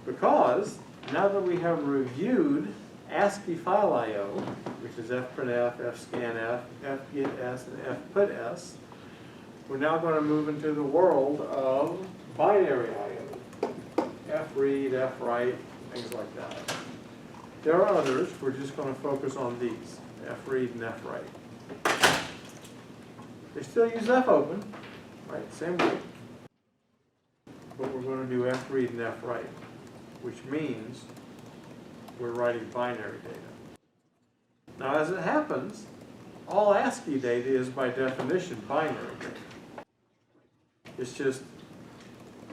Because now that we have reviewed ASCII file I/O, which is fprintf, fscanf, fgets, and fputs, we're now going to move into the world of binary I/O, fread, fwrite, things like that. There are others. We're just going to focus on these, fread and fwrite. They still use fopen, right? Same way. But we're going to do fread and fwrite, which means we're writing binary data. Now, as it happens, all ASCII data is by definition binary data. It's just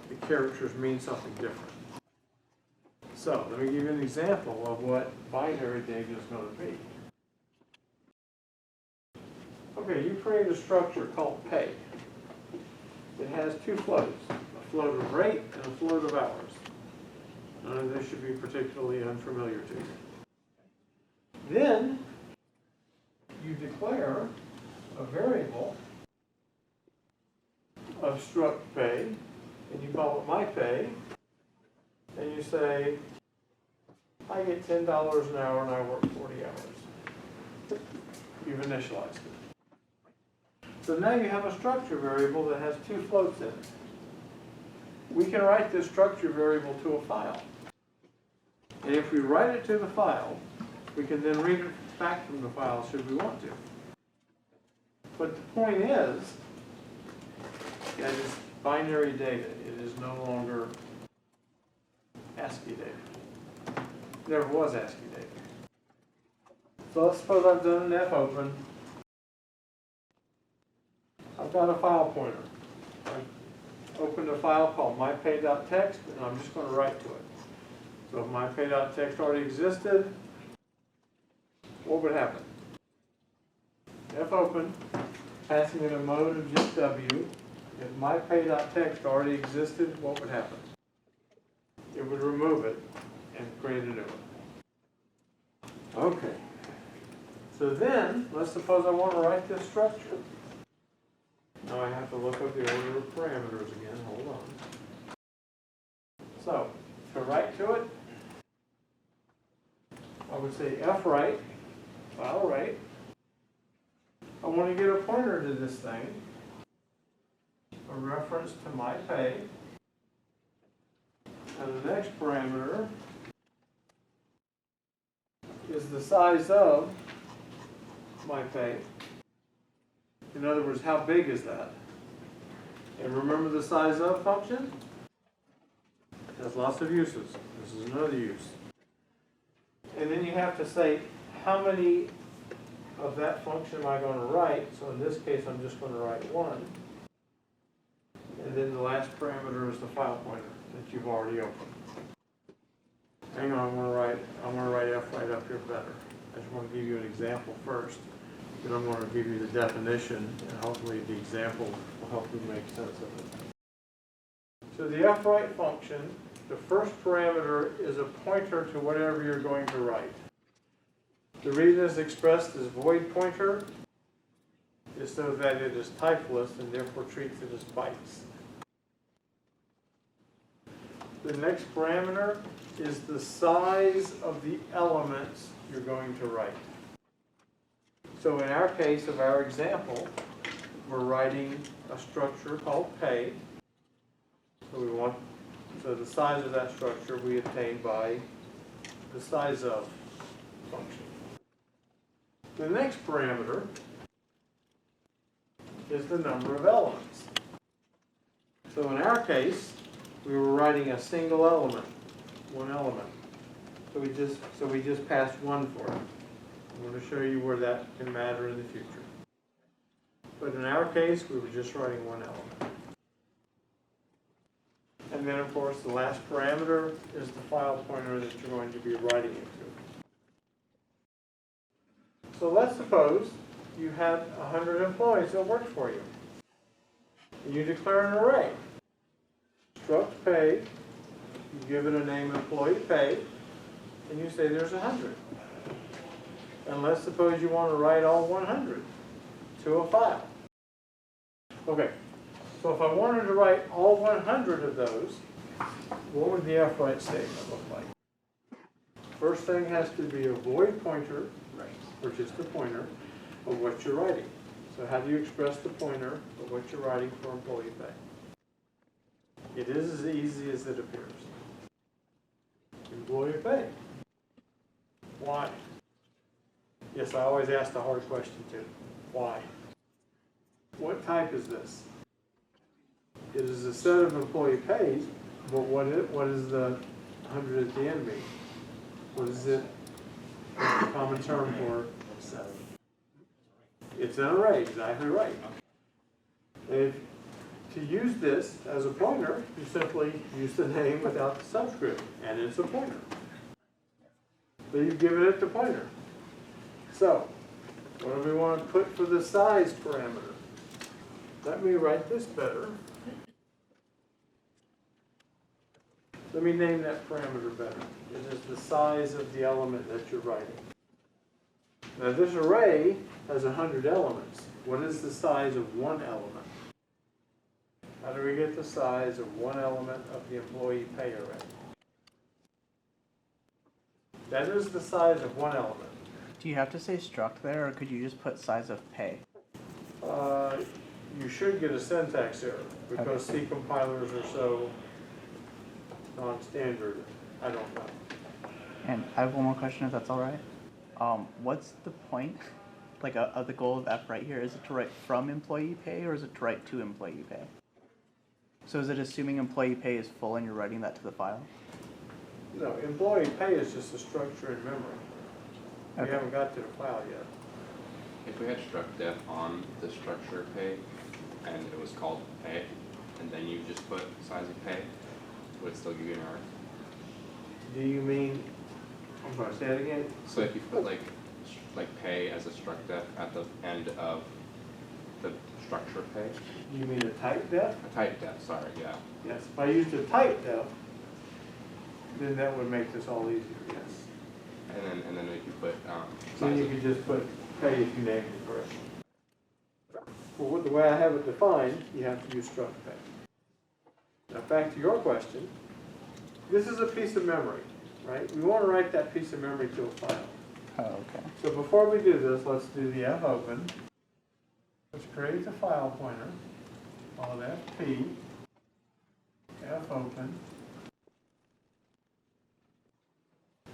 the characters mean something different. So, let me give you an example of what binary data is going to be. Okay, you create a structure called pay. It has 2 floats, a float of rate and a float of hours. None of this should be particularly unfamiliar to you. Then, you declare a variable of struct pay, and you call it my pay, and you say, I get $10 an hour and I work 40 hours. You've initialized it. So now you have a structure variable that has 2 floats in it. We can write this structure variable to a file. And if we write it to the file, we can then read it back from the file should we want to. But the point is, that is binary data. It is no longer ASCII data. It never was ASCII data. So let's suppose I've done an F open. I've got a file pointer. I've opened a file called mypay.txt, and I'm just going to write to it. So if mypay.txt already existed, what would happen? F open, passing in a mode of just W. If mypay.txt already existed, what would happen? It would remove it and create a new one. Okay. So then, let's suppose I want to write this structure. Now I have to look up the order of parameters again. Hold on. So, to write to it, I would say fwrite, file write. I want to get a pointer to this thing, a reference to my pay, and the next parameter is the size of my pay. In other words, how big is that? And remember the size of function? It has lots of uses. This is another use. And then you have to say, how many of that function am I going to write? So in this case, I'm just going to write one. And then the last parameter is the file pointer that you've already opened. Hang on, I'm going to write fwrite up here better. I just want to give you an example first. Then I'm going to give you the definition, and hopefully the example will help you make sense of it. So the fwrite function, the first parameter is a pointer to whatever you're going to write. The reason it's expressed as void pointer is so that it is typeless and therefore treats it as bytes. The next parameter is the size of the elements you're going to write. So in our case of our example, we're writing a structure called pay. So the size of that structure we obtain by the size of function. The next parameter is the number of elements. So in our case, we were writing a single element, one element. So we just passed one for it. I'm going to show you where that can matter in the future. But in our case, we were just writing one element. And then, of course, the last parameter is the file pointer that you're going to be writing into. So let's suppose you had 100 employees that worked for you. And you declare an array. Struct pay, you give it a name employee pay, and you say there's 100. And let's suppose you want to write all 100 to a file. Okay, so if I wanted to write all 100 of those, what would the fwrite statement look like? First thing has to be a void pointer, or just a pointer, of what you're writing. So how do you express the pointer of what you're writing for employee pay? It is as easy as it appears. Employee pay. Why? Yes, I always ask the hard question too. Why? What type is this? It is a set of employee pays, but what is the 100 at the end mean? What is it? What's the common term for set? It's an array, exactly right. If to use this as a pointer, you simply use the name without the subscript, and it's a pointer. So you've given it the pointer. So, what do we want to put for the size parameter? Let me write this better. Let me name that parameter better. It is the size of the element that you're writing. Now this array has 100 elements. What is the size of one element? How do we get the size of one element of the employee pay array? That is the size of one element. Do you have to say struct there, or could you just put size of pay? You should get a syntax error because C compilers are so non-standard. I don't know. And I have one more question, if that's all right. What's the point, like, of the goal of fwrite here? Is it to write from employee pay, or is it to write to employee pay? So is it assuming employee pay is full and you're writing that to the file? No, employee pay is just a structure in memory. We Okay. haven't got to the file yet. If we had struct def on the structure pay and it was called pay, and then you just put size of pay, would it still give you an error? Do you mean, I'm sorry, say it again? So if you put like pay as a struct def at the end of the structure pay, You mean a type def? a type def, sorry, yeah. Yes, if I used a type def, then that would make this all easier, yes. And then if you put Then size you of, could just put pay if you named it correctly. Well, the way I have it defined, you have to use struct pay. Now back to your question, this is a piece of memory, right? We want to write that piece of memory to a file. Oh, okay. So before we do this, let's do the fopen, which creates a file pointer called fp, fopen.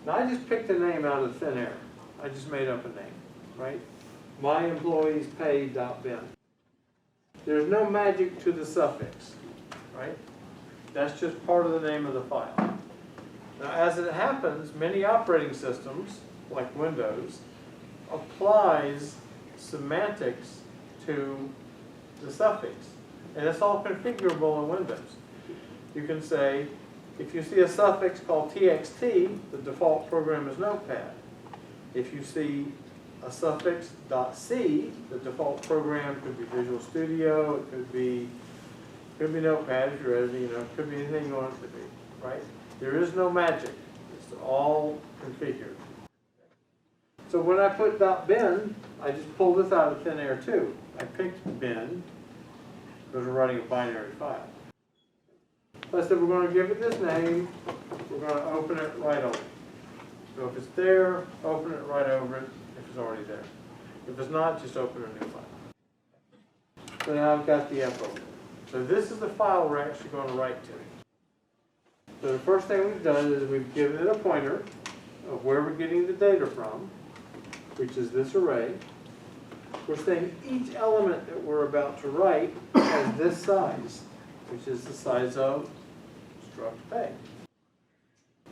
Now I just picked a name out of thin air. I just made up a name, right? My employees pay.bin. There's no magic to the suffix, right? That's just part of the name of the file. Now as it happens, many operating systems, like Windows, applies semantics to the suffix. And it's all configurable in Windows. You can say, if you see a suffix called txt, the default program is Notepad. If you see a suffix .c, the default program could be Visual Studio, it could be Notepad if you're editing, it could be anything you want it to be, right? There is no magic. It's all configured. So when I put .bin, I just pulled this out of thin air too. I picked bin because we're writing a binary file. So I said we're going to give it this name. We're going to open it right over. So if it's there, open it right over it if it's already there. If it's not, just open a new file. So now I've got the fopen. So this is the file we're actually going to write to. So the first thing we've done is we've given it a pointer of where we're getting the data from, which is this array. We're saying each element that we're about to write has this size, which is the size of struct pay.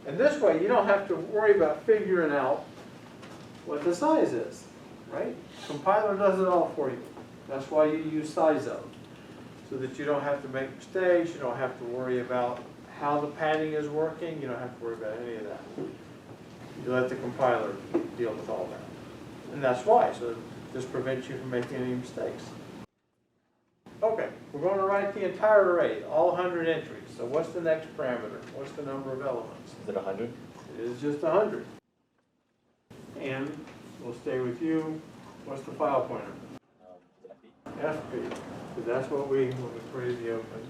And this way, you don't have to worry about figuring out what the size is, right? Compiler does it all for you. That's why you use size of, so that you don't have to make mistakes, you don't have to worry about how the padding is working, you don't have to worry about any of that. You let the compiler deal with all that. And that's why, so this prevents you from making any mistakes. Okay, we're going to write the entire array, all 100 entries. So what's the next parameter? What's the number of elements? Is it 100? It is just 100. And we'll stay with you. What's the file pointer? FP. Because that's what we created the open.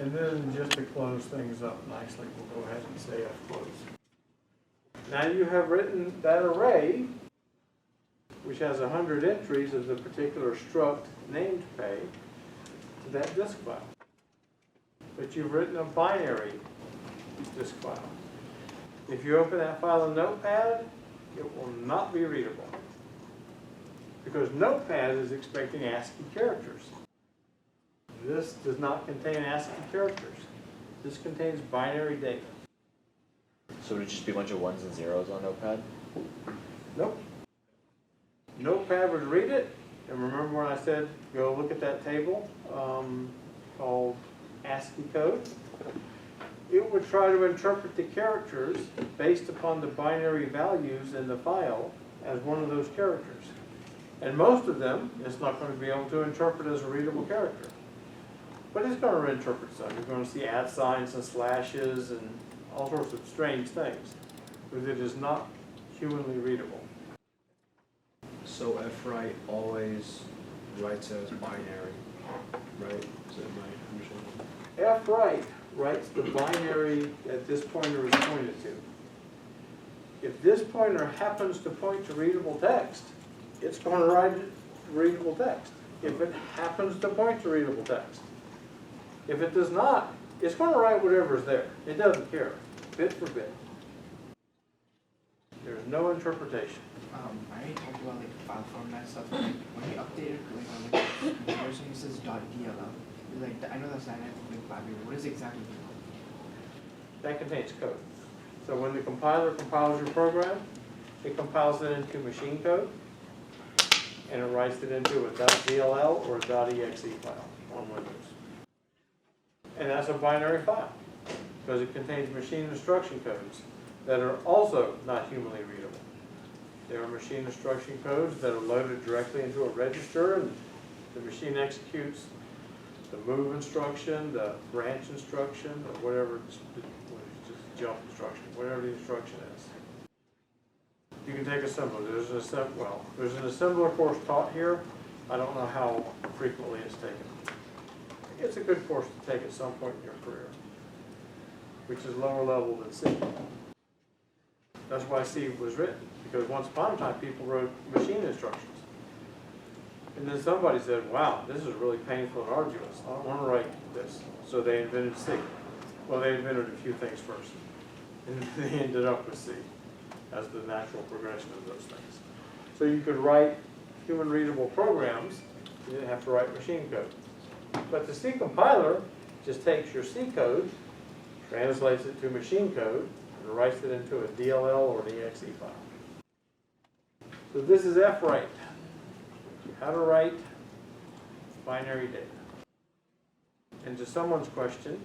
And then just to close things up nicely, we'll go ahead and say fclose. Now you have written that array, which has 100 entries of the particular struct named pay, to that disk file. But you've written a binary disk file. If you open that file in Notepad, it will not be readable. Because Notepad is expecting ASCII characters. This does not contain ASCII characters. This contains binary data. So would it just be a bunch of ones and zeros on Notepad? Nope. Notepad would read it, and remember when I said go look at that table called ASCII code? It would try to interpret the characters based upon the binary values in the file as one of those characters. And most of them, it's not going to be able to interpret as a readable character. But it's going to interpret some. You're going to see @ signs and slashes and all sorts of strange things. But it is not humanly readable. So fwrite always writes as binary, right? Is that my understanding? fwrite writes the binary that this pointer is pointed to. If this pointer happens to point to readable text, it's going to write readable text. If it happens to point to readable text. If it does not, it's going to write whatever's there. It doesn't care, bit for bit. There's no interpretation. I already talked about like file format stuff. Like, when we updated like on the comparison, it says .dll. Like I know that's dynamic link library. What is exactly? That contains code. So when the compiler compiles your program, it compiles it into machine code, and it writes it into a .dll or a .exe file on Windows. And that's a binary file, because it contains machine instruction codes that are also not humanly readable. There are machine instruction codes that are loaded directly into a register, and the machine executes the move instruction, the branch instruction, or whatever, just jump instruction, whatever the instruction is. You can take assembler. There's an assembler course taught here. I don't know how frequently it's taken. It's a good course to take at some point in your career, which is lower level than C. That's why C was written, because once upon a time people wrote machine instructions. And then somebody said, wow, this is really painful and arduous. I don't want to write this. So they invented C. Well, they invented a few things first. And they ended up with C as the natural progression of those things. So you could write human readable programs. You didn't have to write machine code. But the C compiler just takes your C code, translates it to machine code, and writes it into a DLL or an exe file. So this is fwrite. How to write binary data. And to someone's question,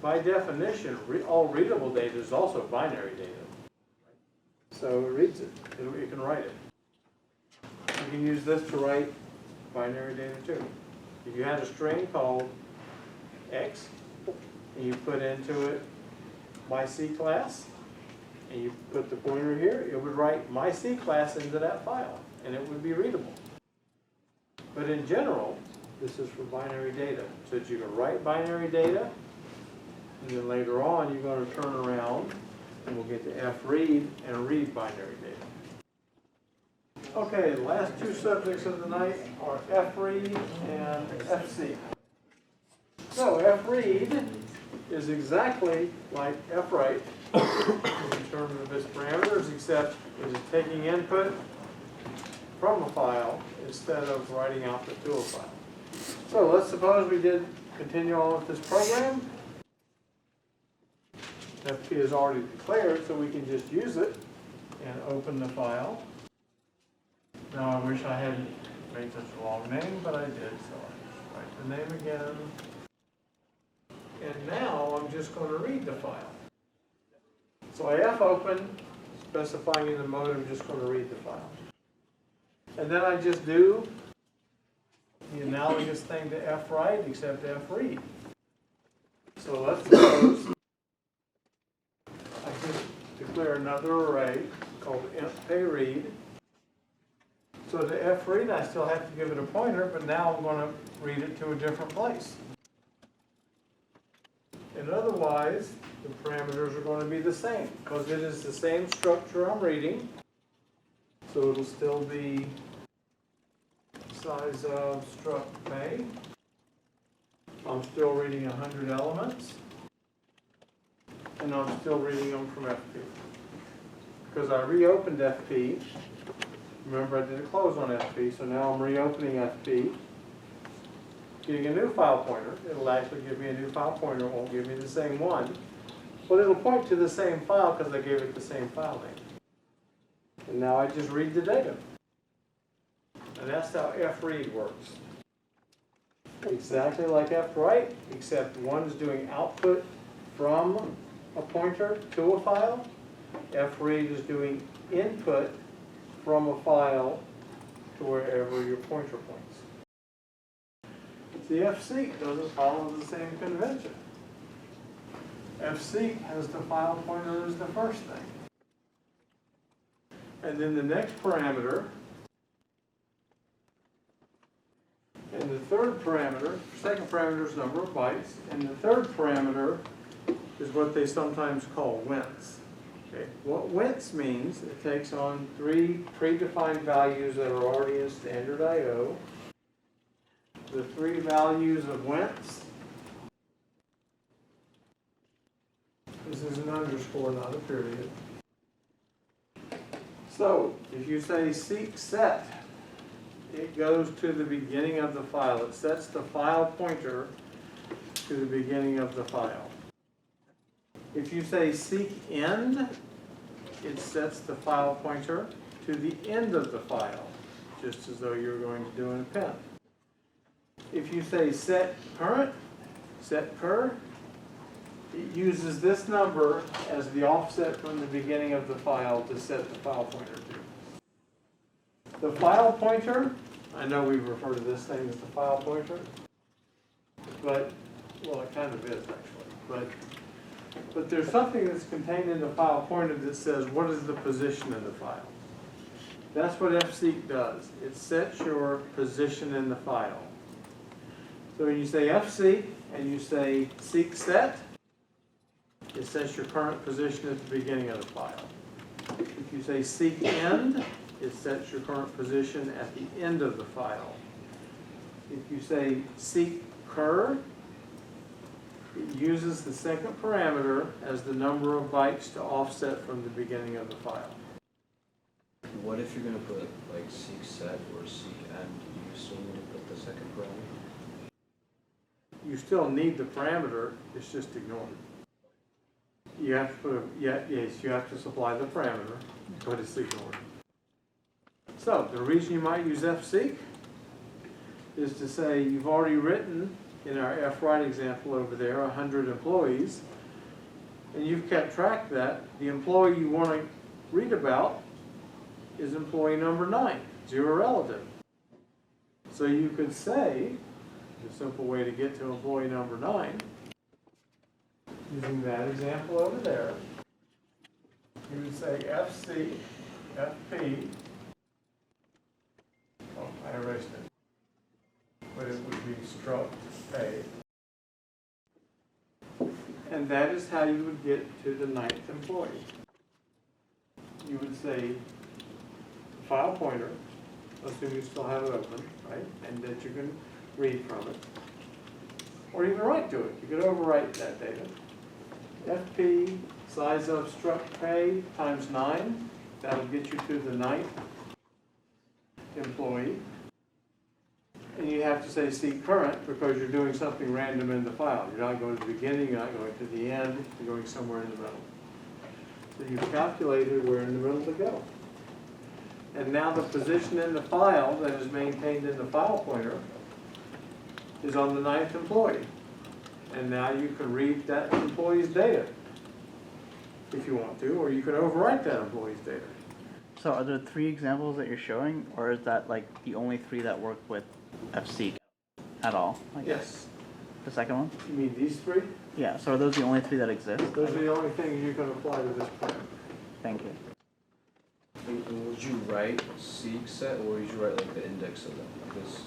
by definition, all readable data is also binary data. So it reads it. It can write it. You can use this to write binary data too. If you had a string called X, and you put into it my C class, and you put the pointer here, it would write my C class into that file, and it would be readable. But in general, this is for binary data, so that you can write binary data, and then later on you're going to turn around, and we'll get to fread and read binary data. Okay, the last two subjects of the night are fread and fseek. So fread is exactly like fwrite in terms of its parameters, except it is taking input from a file instead of writing output to a file. So let's suppose we did continue on with this program. FP is already declared, so we can just use it and open the file. Now I wish I hadn't made such a long name, but I did, so I write the name again. And now I'm just going to read the file. So I fopen, specifying in the mode, I'm just going to read the file. And then I just do the analogous thing to fwrite, except fread. So let's suppose I just declare another array called impayRead. So to fread, I still have to give it a pointer, but now I'm going to read it to a different place. And otherwise, the parameters are going to be the same, because it is the same structure I'm reading. So it'll still be size of struct pay. I'm still reading 100 elements. And I'm still reading them from FP. Because I reopened FP. Remember, I did a close on FP, so now I'm reopening FP. Getting a new file pointer. It'll actually give me a new file pointer. It won't give me the same one. But it'll point to the same file because I gave it the same file name. And now I just read the data. And that's how fread works. Exactly like fwrite, except one's doing output from a pointer to a file. fread is doing input from a file to wherever your pointer points. The fseek doesn't follow the same convention. Fseek has the file pointer as the first thing. And then the next parameter, and the third parameter, second parameter is number of bytes, and the third parameter is what they sometimes call whence. Okay. What whence means, it takes on 3 predefined values that are already in standard I/O. The 3 values of whence, this is an underscore, not a period. So, if you say seek set, it goes to the beginning of the file. It sets the file pointer to the beginning of the file. If you say seek end, it sets the file pointer to the end of the file, just as though you're going to do in append. If you say set current, set cur, it uses this number as the offset from the beginning of the file to set the file pointer to. The file pointer, I know we refer to this thing as the file pointer, but, well, it kind of is actually, but there's something that's contained in the file pointer that says what is the position in the file. That's what fseek does. It sets your position in the file. So when you say fseek and you say seek set, it sets your current position at the beginning of the file. If you say seek end, it sets your current position at the end of the file. If you say seek cur, it uses the second parameter as the number of bytes to offset from the beginning of the file. What if you're gonna put like seek set or seek end? Do you still need to put the second parameter? You still need the parameter, it's just ignored. You have to put yes, you have to supply the parameter, but it's ignored. So the reason you might use fseek is to say you've already written, in our fwrite example over there, 100 employees, and you've kept track of that. The employee you want to read about is employee number 9, 0 relative. So you could say, the simple way to get to employee number 9, using that example over there, you would say fc, fp, oh, I erased it, but it would be struct a. And that is how you would get to the 9th employee. You would say file pointer, assume you still have it open, right? And that you can read from it. Or you can write to it. You could overwrite that data. FP, size of struct pay times 9. That'll get you to the 9th employee. And you have to say seek current because you're doing something random in the file. You're not going to the beginning, you're not going to the end, you're going somewhere in the middle. So you've calculated where in the middle to go. And now the position in the file that is maintained in the file pointer is on the 9th employee. And now you can read that employee's data if you want to, or you can overwrite that employee's data. So are there 3 examples that you're showing, or is that like the only 3 that work with fseek at all? Like Yes. the second one? You mean these 3? Yeah, so are those the only 3 that exist? Those are the only things you can apply to this program. Thank you. And would you write seek set or would you write like the index of them? Because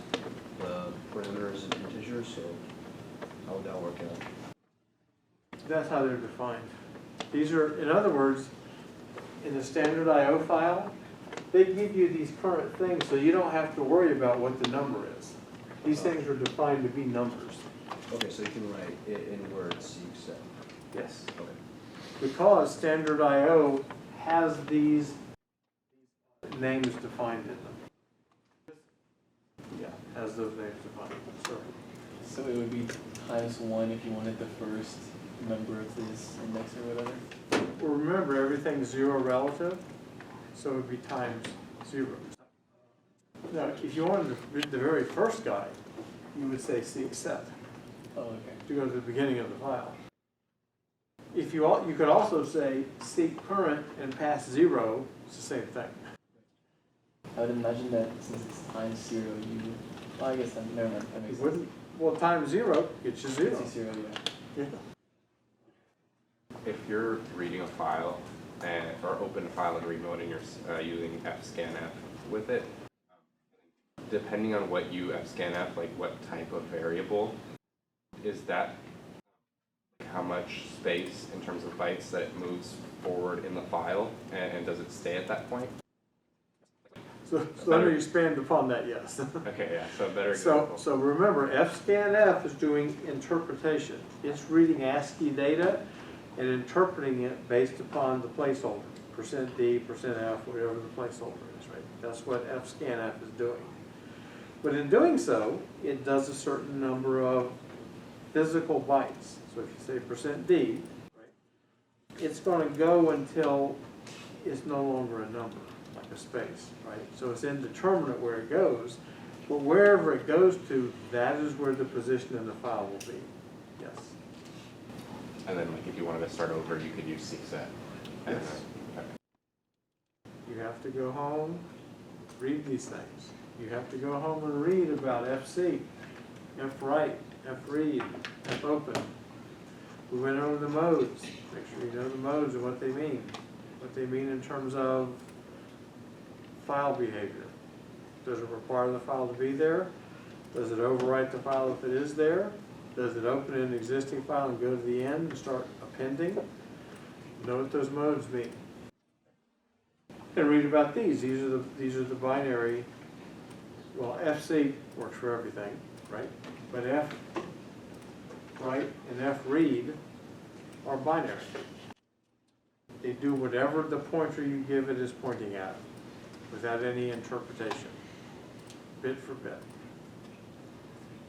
the parameter is an integer, so how would that work out? That's how they're defined. These are, in other words, in the standard I/O file, they give you these current things so you don't have to worry about what the number is. These things are defined to be numbers. Okay, so you can write it in Word seek set. Yes. Okay. Because standard I/O has these names defined in them. Yeah, has those names defined. Sorry. So it would be times 1 if you wanted the first member of this index or whatever? Well, remember, everything's 0 relative, so it would be times 0. Now, if you wanted to read the very first guy, you would say seek set Oh, okay. to go to the beginning of the file. If you could also say seek current and pass 0, it's the same thing. I would imagine that since it's times 0, you... Well, I guess that, never mind, that makes It sense. wouldn't, well, times 0 gets you 0. It's 0, yeah. Yeah. If you're reading a file or open a file in read mode and you're using fscanf with it, depending on what you fscanf, like what type of variable, is that how much space in terms of bytes that it moves forward in the file, and does it stay at that point? So let me expand upon that, yes. Okay, yeah, so a better example. So remember, fscanf is doing interpretation. It's reading ASCII data and interpreting it based upon the placeholder, %d, %f, whatever the placeholder is, right? That's what fscanf is doing. But in doing so, it does a certain number of physical bytes. So if you say %d, right, it's gonna go until it's no longer a number, like a space, right? So it's indeterminate where it goes, but wherever it goes to, that is where the position in the file will be, yes. And then like if you wanted to start over, you could use seek set. And Yes. then- You have to go home, read these things. You have to go home and read about fseek, fwrite, fread, fopen. We went over the modes. Make sure you know the modes and what they mean. What they mean in terms of file behavior. Does it require the file to be there? Does it overwrite the file if it is there? Does it open an existing file and go to the end and start appending? Know what those modes mean. And read about these. These are the binary. Well, fseek works for everything, right? But fwrite and fread are binary. They do whatever the pointer you give it is pointing at, without any interpretation, bit for bit.